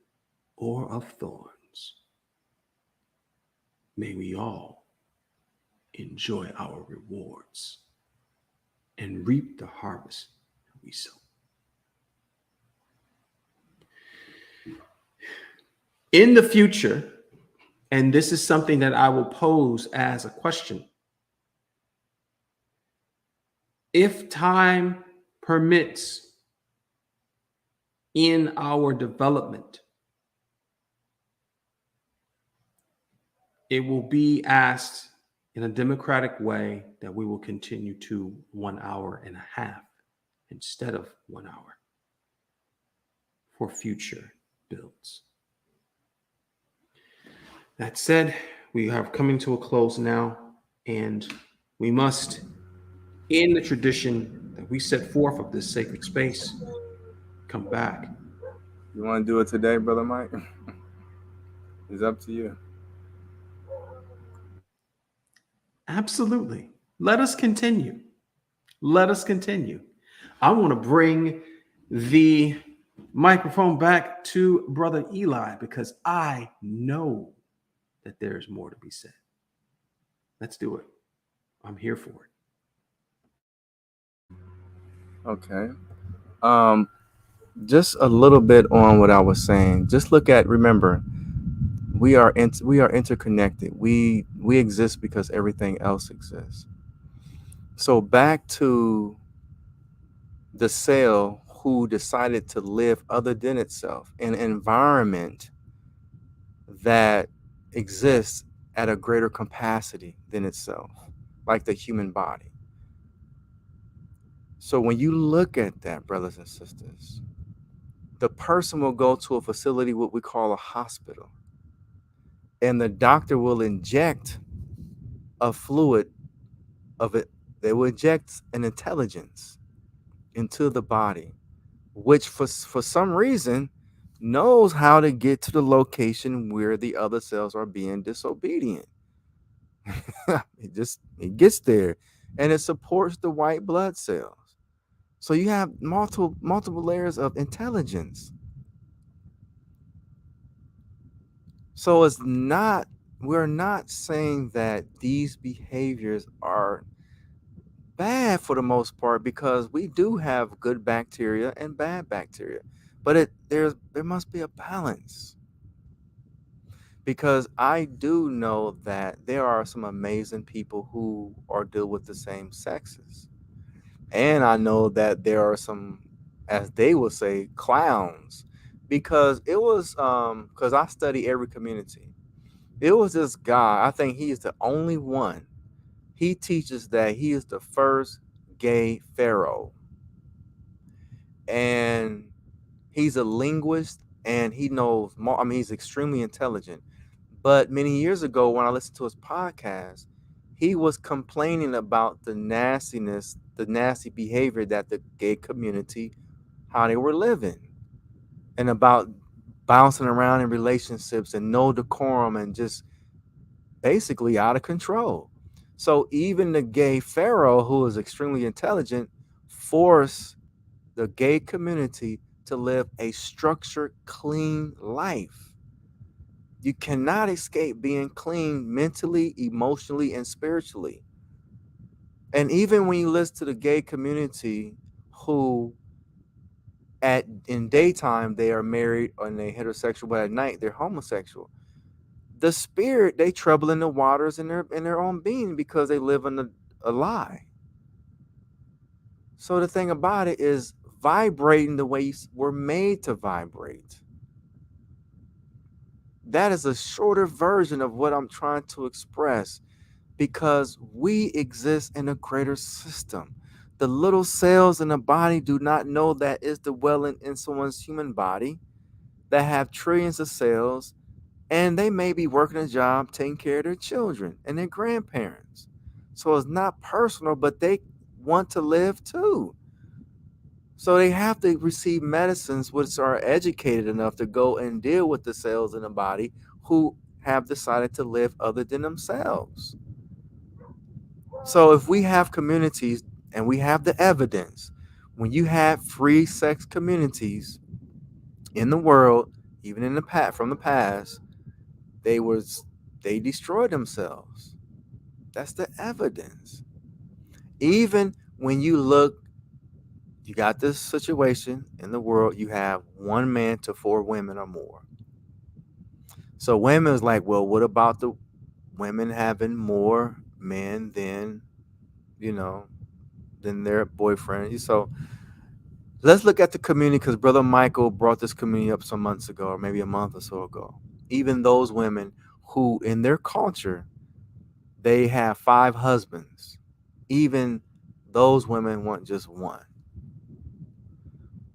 or of thorns. May we all enjoy our rewards and reap the harvest that we sow. In the future, and this is something that I will pose as a question, if time permits in our development, it will be asked in a democratic way that we will continue to 1 hour and a half instead of 1 hour for future builds. That said, we are coming to a close now, and we must, in the tradition that we set forth of this sacred space, come back. You want to do it today, Brother Mike? It's up to you. Absolutely. Let us continue. Let us continue. I want to bring the microphone back to Brother Eli because I know that there's more to be said. Let's do it. I'm here for it. Okay. Just a little bit on what I was saying. Just look at, remember, we are interconnected. We exist because everything else exists. So back to the cell who decided to live other than itself in an environment that exists at a greater capacity than itself, like the human body. So when you look at that, brothers and sisters, the person will go to a facility, what we call a hospital, and the doctor will inject a fluid of it. They will inject an intelligence into the body, which for some reason knows how to get to the location where the other cells are being disobedient. it gets there, and it supports the white blood cells. So you have multiple layers of intelligence. So we're not saying that these behaviors are bad for the most part, because we do have good bacteria and bad bacteria, but there must be a balance. Because I do know that there are some amazing people who are deal with the same sexes, and I know that there are some, as they will say, clowns. Because it was because I study every community. It was this guy, I think he is the only one. He teaches that he is the first gay pharaoh. And he's a linguist, and he knows more. I mean, he's extremely intelligent. But many years ago, when I listened to his podcast, he was complaining about the nastiness, the nasty behavior that the gay community how they were living and about bouncing around in relationships and no decorum and just basically out of control. So even the gay pharaoh, who is extremely intelligent, forced the gay community to live a structured, clean life. You cannot escape being clean mentally, emotionally, and spiritually. And even when you listen to the gay community who at in daytime they are married and they heterosexual, but at night they're homosexual. The spirit, they trouble in the waters in their own being because they live in a lie. So the thing about it is vibrating the way you were made to vibrate. That is a shorter version of what I'm trying to express because we exist in a greater system. The little cells in the body do not know that is dwelling in someone's human body that have trillions of cells, and they may be working a job taking care of their children and their grandparents. So it's not personal, but they want to live too. So they have to receive medicines which are educated enough to go and deal with the cells in the body who have decided to live other than themselves. So if we have communities and we have the evidence, when you have free sex communities in the world, even in from the past, they was they destroyed themselves. That's the evidence. Even when you look, you got this situation in the world, you have one man to four women or more. So women is like, well, what about the women having more men than, you know, than their boyfriend? So let's look at the community because Brother Michael brought this community up some months ago, or maybe a month or so ago. Even those women who, in their culture, they have five husbands. Even those women want just one.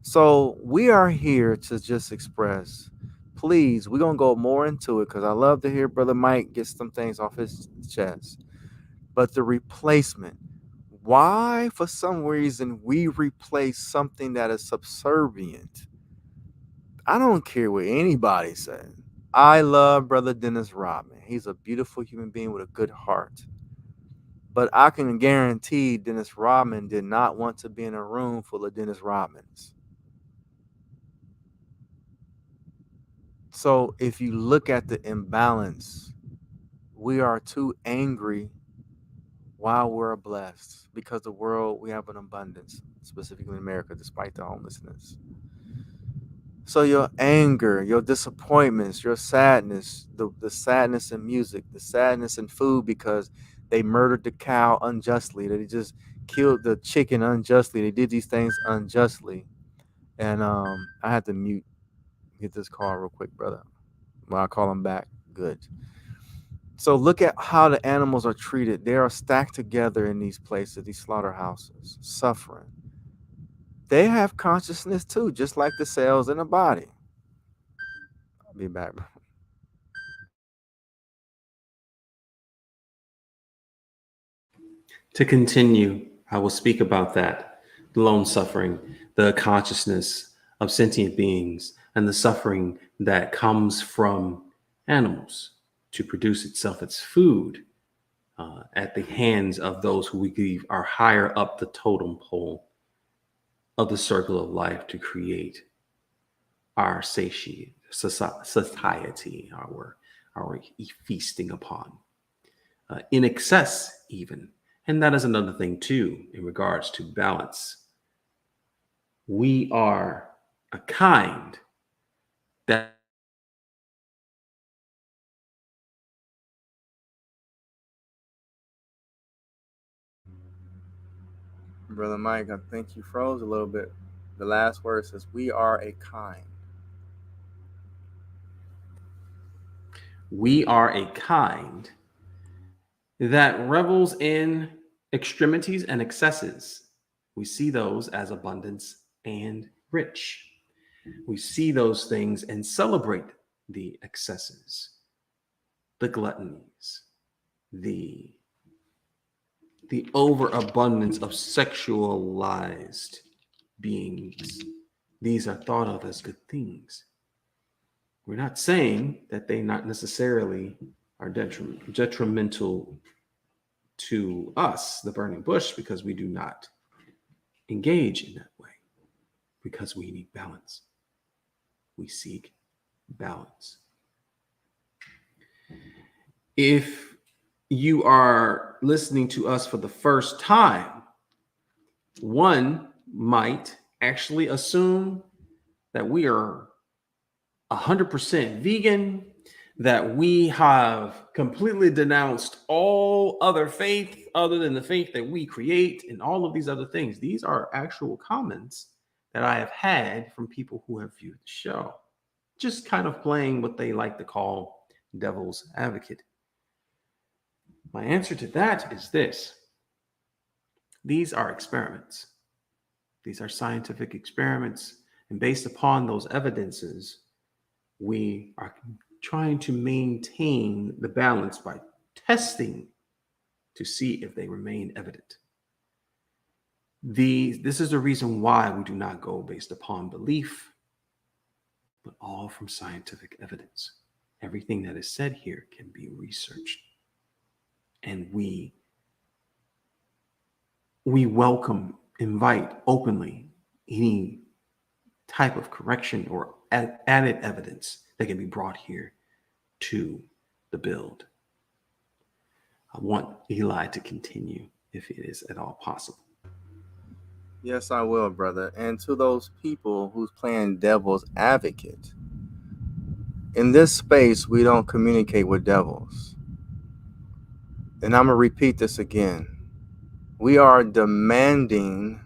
So we are here to just express. Please, we're gonna go more into it because I love to hear Brother Mike get some things off his chest. But the replacement, why for some reason we replace something that is subservient? I don't care what anybody says. I love Brother Dennis Rodman. He's a beautiful human being with a good heart. But I can guarantee Dennis Rodman did not want to be in a room full of Dennis Rodmans. So if you look at the imbalance, we are too angry while we're blessed because the world, we have an abundance, specifically in America, despite the homelessness. So your anger, your disappointments, your sadness, the sadness in music, the sadness in food because they murdered the cow unjustly, they just killed the chicken unjustly, they did these things unjustly. And I had to get this call real quick, brother. When I call him back, good. So look at how the animals are treated. They are stacked together in these places, these slaughterhouses, suffering. They have consciousness too, just like the cells in the body. I'll be back, bro. To continue, I will speak about that, the lone suffering, the consciousness of sentient beings, and the suffering that comes from animals to produce itself its food at the hands of those who we believe are higher up the totem pole of the circle of life to create our satiety, our feasting upon, in excess even. And that is another thing too, in regards to balance. We are a kind that Brother Mike, I think you froze a little bit. The last word says, "We are a kind." we are a kind that revels in extremities and excesses. We see those as abundance and rich. We see those things and celebrate the excesses, the gluttonies, the overabundance of sexualized beings these are thought of as good things. We're not saying that they not necessarily are detrimental to us, the burning bush, because we do not engage in that way, because we need balance. We seek balance. If you are listening to us for the first time, one might actually assume that we are 100% vegan, that we have completely denounced all other faith other than the faith that we create, and all of these other things. These are actual comments that I have had from people who have viewed the show, just kind of playing what they like to call devil's advocate. My answer to that is this: these are experiments. These are scientific experiments, and based upon those evidences, we are trying to maintain the balance by testing to see if they remain evident. This is the reason why we do not go based upon belief, but all from scientific evidence. Everything that is said here can be researched. And we welcome, invite openly any type of correction or added evidence that can be brought here to the build. I want Eli to continue if it is at all possible. Yes, I will, brother. And to those people who's playing devil's advocate, in this space, we don't communicate with devils. And I'm going to repeat this again. We are demanding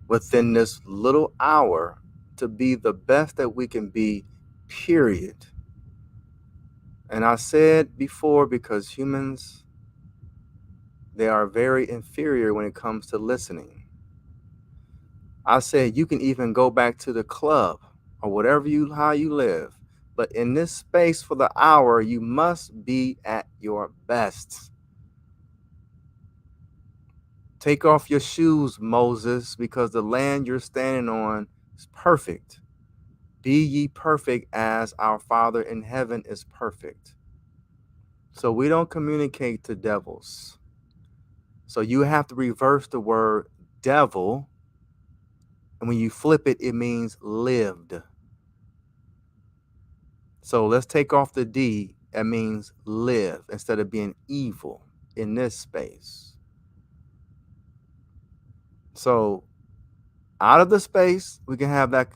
within this little hour to be the best that we can be, period. And I said before, because humans, they are very inferior when it comes to listening. I said you can even go back to the club or whatever how you live. But in this space for the hour, you must be at your best. Take off your shoes, Moses, because the land you're standing on is perfect. Be ye perfect as our Father in heaven is perfect. So we don't communicate to devils. So you have to reverse the word devil. And when you flip it, it means lived. So let's take off the D. That means live instead of being evil in this space. So out of the space, we can have that,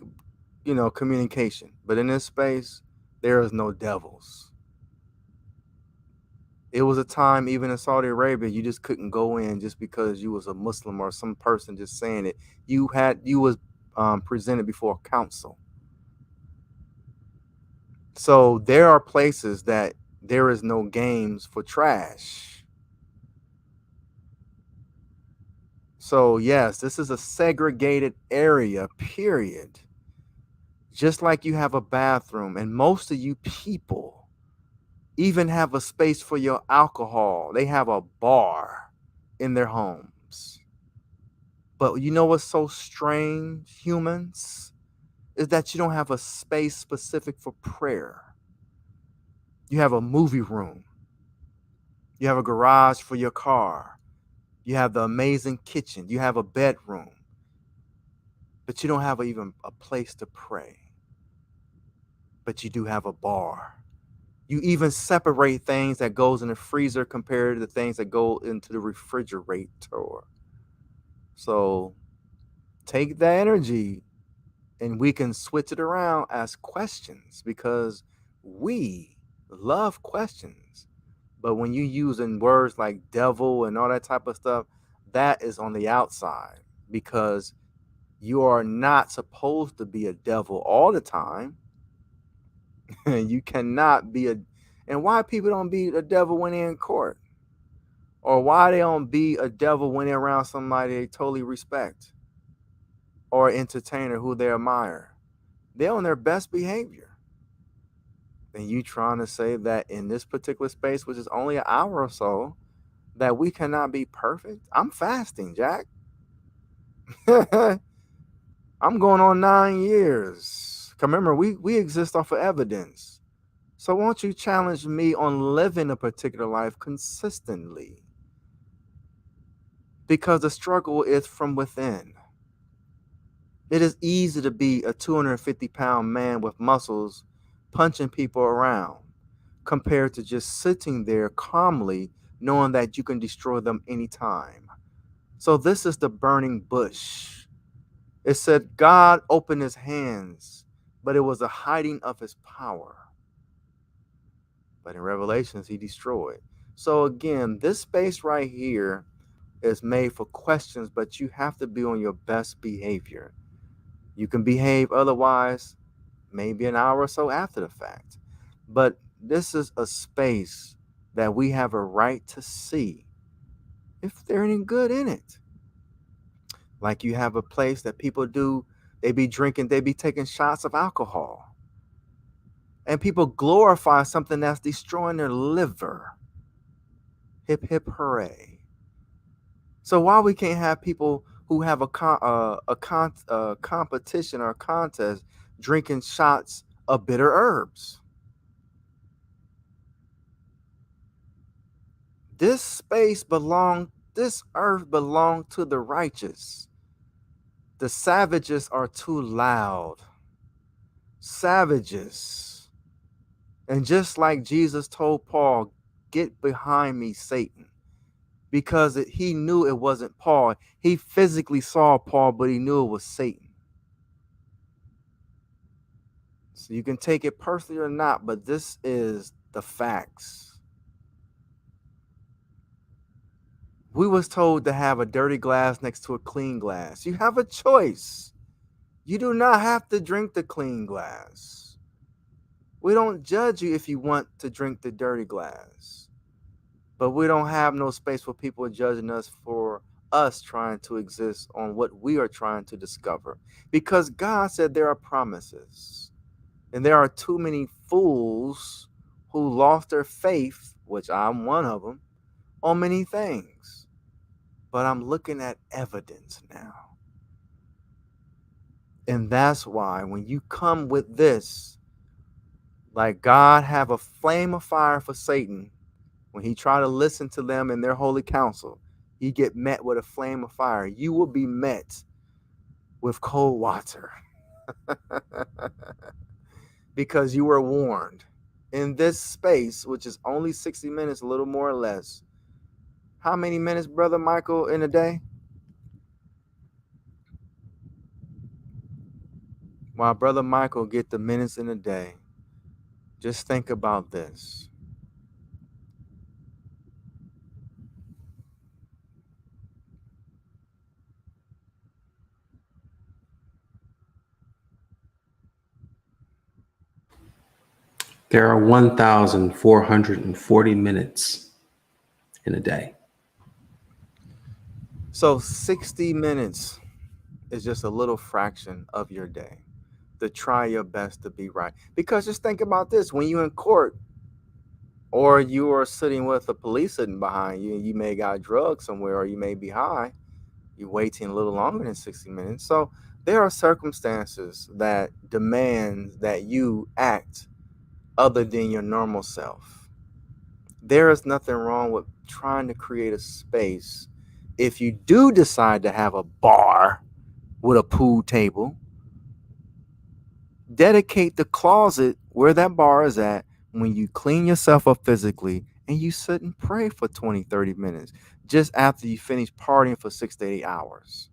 communication. But in this space, there is no devils. It was a time, even in Saudi Arabia, you just couldn't go in just because you was a Muslim or some person just saying it. You was presented before a council. So there are places that there is no games for trash. So yes, this is a segregated area, period. Just like you have a bathroom, and most of you people even have a space for your alcohol. They have a bar in their homes. But you know what's so strange, humans, is that you don't have a space specific for prayer. You have a movie room. You have a garage for your car. You have the amazing kitchen. You have a bedroom. But you don't have even a place to pray. But you do have a bar. You even separate things that goes in the freezer compared to the things that go into the refrigerator. So take that energy and we can switch it around as questions, because we love questions. But when you using words like devil and all that type of stuff, that is on the outside, because you are not supposed to be a devil all the time. You cannot be and why people don't be a devil when they're in court, or why they don't be a devil when they're around somebody they totally respect, or entertainer who they admire. They're on their best behavior. And you trying to say that in this particular space, which is only an hour or so, that we cannot be perfect? I'm fasting, Jack. I'm going on 9 years. Remember, we exist off of evidence. So won't you challenge me on living a particular life consistently? Because the struggle is from within. It is easy to be a 250-pound man with muscles punching people around compared to just sitting there calmly knowing that you can destroy them anytime. So this is the burning bush. It said God opened his hands, but it was a hiding of his power. But in Revelations, he destroyed. So again, this space right here is made for questions, but you have to be on your best behavior. You can behave otherwise, maybe an hour or so after the fact. But this is a space that we have a right to see if there any good in it. Like you have a place that people do, they be drinking, they be taking shots of alcohol. And people glorify something that's destroying their liver. Hip, hip, hooray. So why we can't have people who have a competition or a contest drinking shots of bitter herbs? This earth belongs to the righteous. The savages are too loud. Savages. And just like Jesus told Paul, get behind me, Satan. Because he knew it wasn't Paul. He physically saw Paul, but he knew it was Satan. So you can take it personally or not, but this is the facts. We was told to have a dirty glass next to a clean glass. You have a choice. You do not have to drink the clean glass. We don't judge you if you want to drink the dirty glass. But we don't have no space for people judging us for us trying to exist on what we are trying to discover. Because God said there are promises. And there are too many fools who lost their faith, which I'm one of them, on many things. But I'm looking at evidence now. And that's why when you come with this, like God have a flame of fire for Satan, when he try to listen to them in their holy council, you get met with a flame of fire. You will be met with cold water because you were warned. In this space, which is only 60 minutes, a little more or less. How many minutes, Brother Michael, in a day? While Brother Michael get the minutes in a day, just think about this. There are 1,440 minutes in a day. So 60 minutes is just a little fraction of your day to try your best to be right. Because just think about this. When you're in court or you are sitting with a police sitting behind you and you may got drugs somewhere or you may be high, you're waiting a little longer than 60 minutes. So there are circumstances that demand that you act other than your normal self. There is nothing wrong with trying to create a space. If you do decide to have a bar with a pool table, dedicate the closet where that bar is at when you clean yourself up physically and you sit and pray for 20, 30 minutes just after you finish partying for 6 to 8 hours.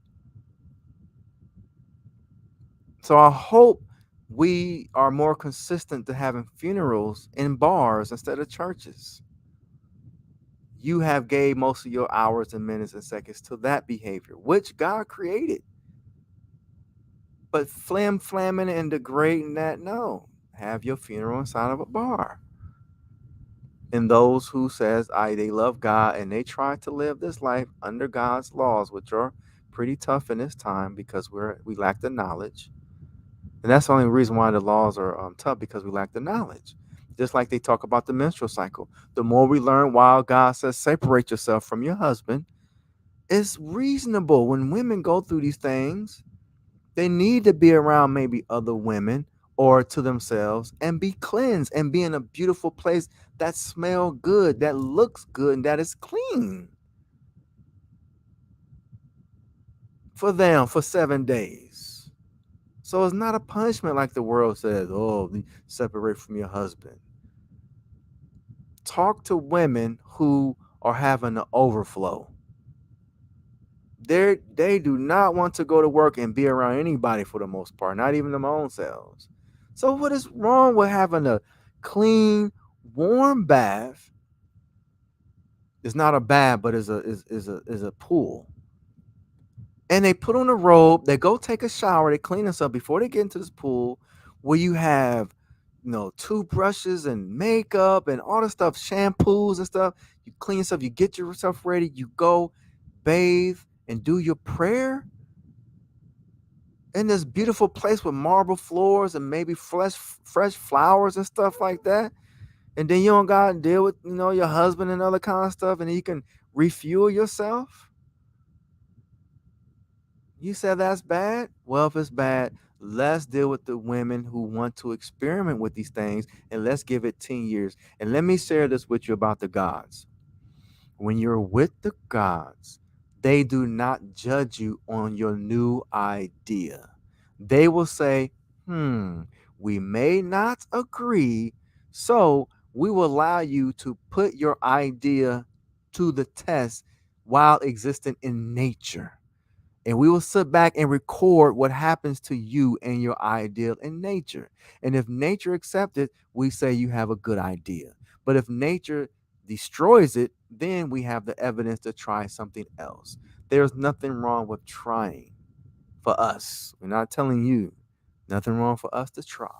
So I hope we are more consistent to having funerals in bars instead of churches. You have gave most of your hours and minutes and seconds to that behavior, which God created. But flamming and degrading that, no. Have your funeral inside of a bar. And those who says they love God and they try to live this life under God's laws, which are pretty tough in this time because we lack the knowledge. And that's the only reason why the laws are tough, because we lack the knowledge. Just like they talk about the menstrual cycle. The more we learn, while God says separate yourself from your husband, it's reasonable when women go through these things. They need to be around maybe other women or to themselves and be cleansed and be in a beautiful place that smell good, that looks good, and that is clean for them for 7 days. So it's not a punishment like the world says, oh, separate from your husband. Talk to women who are having an overflow. They do not want to go to work and be around anybody for the most part, not even their own selves. So what is wrong with having a clean, warm bath? It's not a bath, but is a pool. And they put on a robe, they go take a shower, they clean themselves before they get into this pool where you have, toothbrushes and makeup and all the stuff, shampoos and stuff. You clean yourself, you get yourself ready, you go bathe and do your prayer in this beautiful place with marble floors and maybe fresh flowers and stuff like that. And then you don't gotta deal with, your husband and other kind of stuff, and then you can refuel yourself. You said that's bad? Well, if it's bad, let's deal with the women who want to experiment with these things, and let's give it 10 years. And let me share this with you about the gods. When you're with the gods, they do not judge you on your new idea. They will say, we may not agree, so we will allow you to put your idea to the test while existing in nature. And we will sit back and record what happens to you and your ideal in nature. And if nature accepts it, we say you have a good idea. But if nature destroys it, then we have the evidence to try something else. There's nothing wrong with trying for us. We're not telling you. Nothing wrong for us to try.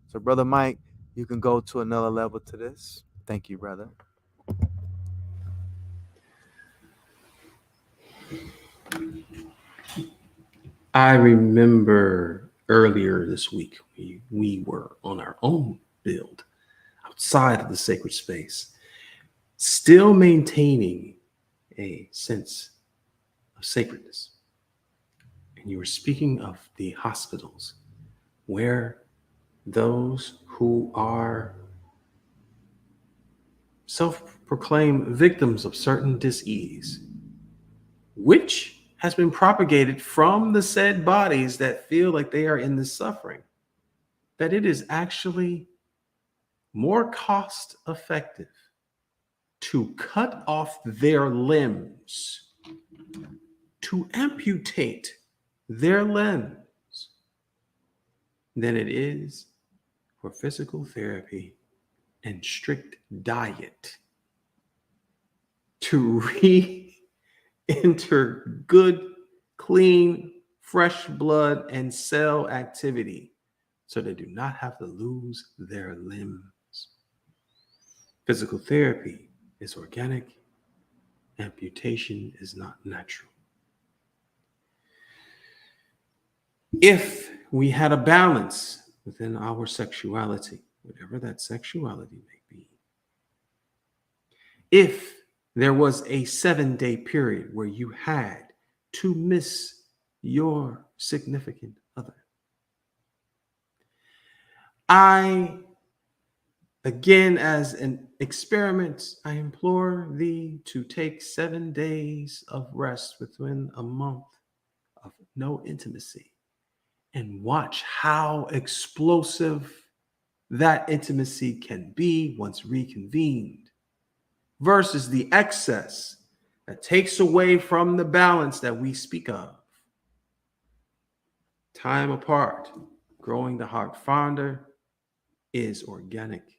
So, Brother Mike, you can go to another level to this. Thank you, brother. I remember earlier this week, we were on our own build outside of the sacred space, still maintaining a sense of sacredness. And you were speaking of the hospitals where those who are self-proclaimed victims of certain disease, which has been propagated from the said bodies that feel like they are in this suffering, that it is actually more cost effective to cut off their limbs, to amputate their limbs, than it is for physical therapy and strict diet to re-enter good, clean, fresh blood and cell activity so they do not have to lose their limbs. Physical therapy is organic. Amputation is not natural. If we had a balance within our sexuality, whatever that sexuality may be, if there was a 7-day period where you had to miss your significant other, I, again, as an experiment, I implore thee to take 7 days of rest within a month of no intimacy and watch how explosive that intimacy can be once reconvened versus the excess that takes away from the balance that we speak of. Time apart, growing the heart fonder is organic.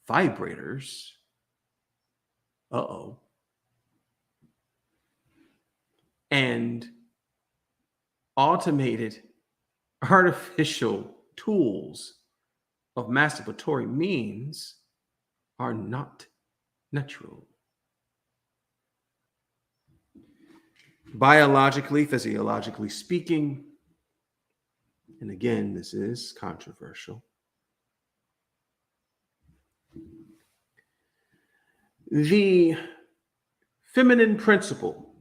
Vibrators, and automated artificial tools of masturbatory means are not natural. Biologically, physiologically speaking, and again, this is controversial, the feminine principle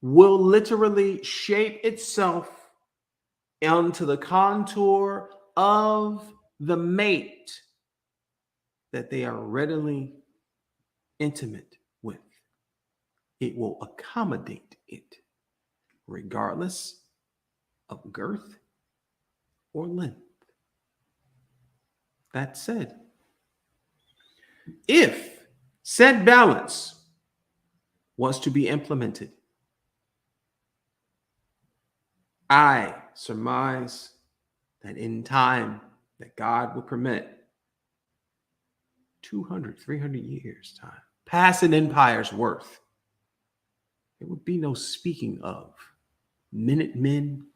will literally shape itself onto the contour of the mate that they are readily intimate with. It will accommodate it, regardless of girth or length. That said, if said balance was to be implemented, I surmise that in time that God would permit, 200, 300 years time, past an empire's worth, there would be no speaking of Minutemen,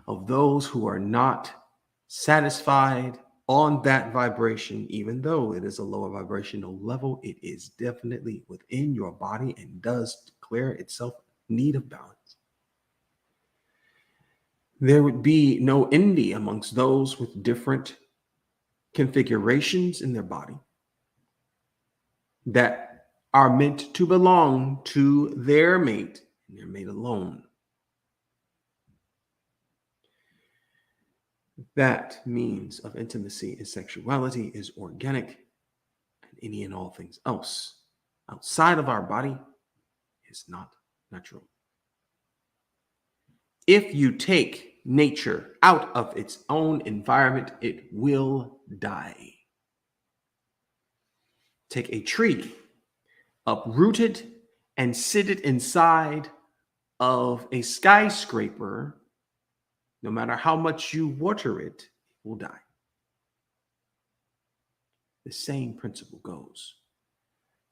of those who are not satisfied on that vibration. Even though it is a lower vibrational level, it is definitely within your body and does declare itself need of balance. There would be no envy amongst those with different configurations in their body that are meant to belong to their mate and their mate alone. That means of intimacy and sexuality is organic, and any and all things else outside of our body is not natural. If you take nature out of its own environment, it will die. Take a tree, uproot it, and sit it inside of a skyscraper. No matter how much you water it, it will die. The same principle goes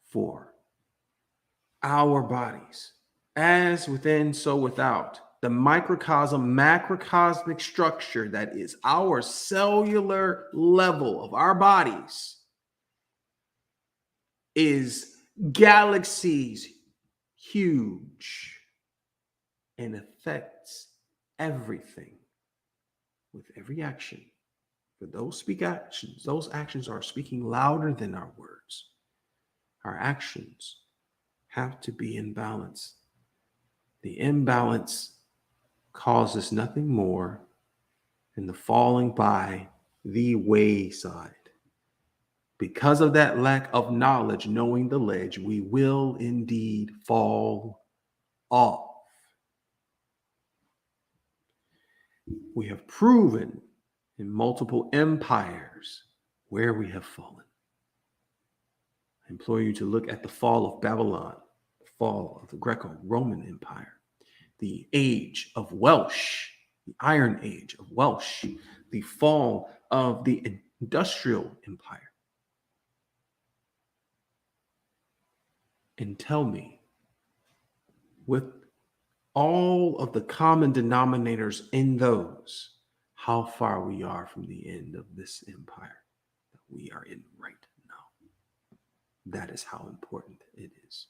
for our bodies. As within, so without. The microcosm, macrocosmic structure that is our cellular level of our bodies is galaxies huge and affects everything with every action. For those speak actions, those actions are speaking louder than our words. Our actions have to be in balance. The imbalance causes nothing more than the falling by the wayside. Because of that lack of knowledge, knowing the ledge, we will indeed fall off. We have proven in multiple empires where we have fallen. I implore you to look at the fall of Babylon, the fall of the Greco-Roman Empire, the age of Welsh, the Iron Age of Welsh, the fall of the Industrial Empire. And tell me, with all of the common denominators in those, how far we are from the end of this empire that we are in right now. That is how important it is.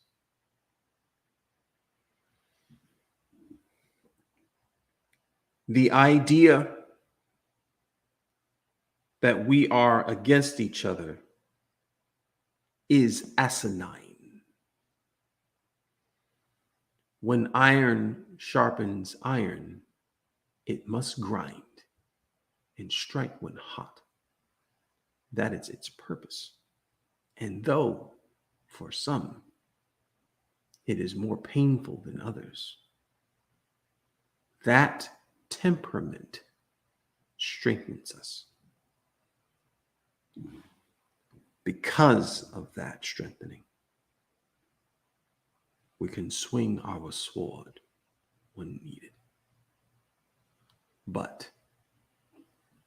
The idea that we are against each other is asinine. When iron sharpens iron, it must grind and strike when hot. That is its purpose. And though for some it is more painful than others, that temperament strengthens us. Because of that strengthening, we can swing our sword when needed. But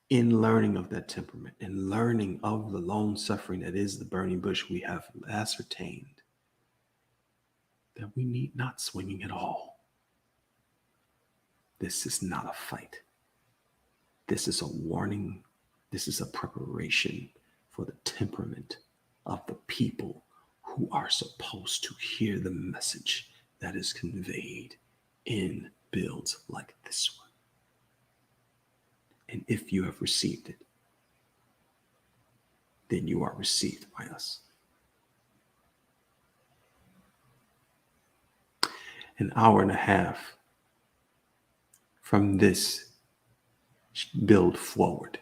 in learning of that temperament and learning of the long suffering that is the burning bush, we have ascertained that we need not swinging at all. This is not a fight. This is a warning. This is a preparation for the temperament of the people who are supposed to hear the message that is conveyed in builds like this one. And if you have received it, then you are received by us. an hour and a half from this build forward,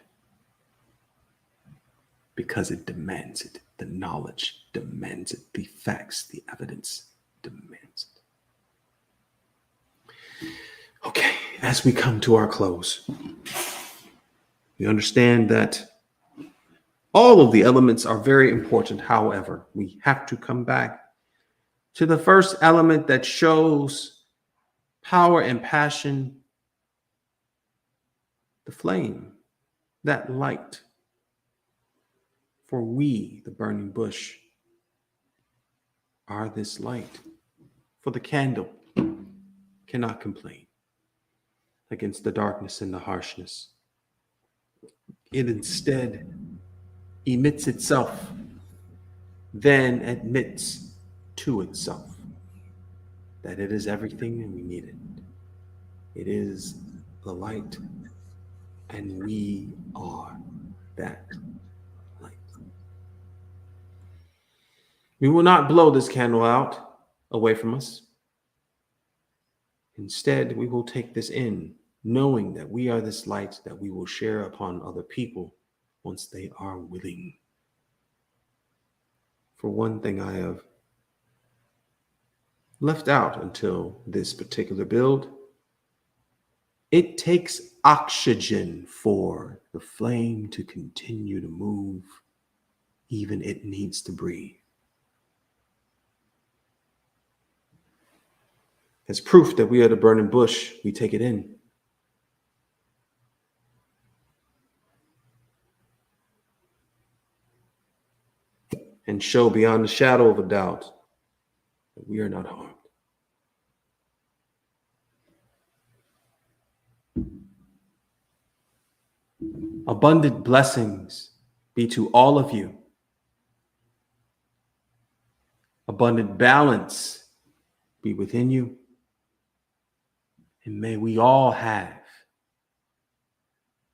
because it demands it. The knowledge demands it. The facts, the evidence demands it. Okay, as we come to our close, we understand that all of the elements are very important. However, we have to come back to the first element that shows power and passion, the flame, that light. For we, the burning bush, are this light. For the candle cannot complain against the darkness and the harshness. It instead emits itself, then admits to itself that it is everything and we need it. It is the light, and we are that light. We will not blow this candle out away from us. Instead, we will take this in, knowing that we are this light that we will share upon other people once they are willing. For one thing I have left out until this particular build, it takes oxygen for the flame to continue to move. Even it needs to breathe. As proof that we are the burning bush, we take it in. And show beyond the shadow of a doubt that we are not harmed. Abundant blessings be to all of you. Abundant balance be within you. And may we all have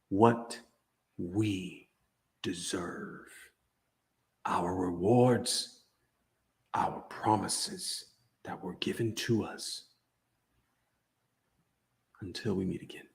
what we deserve. Our rewards, our promises that were given to us. Until we meet again.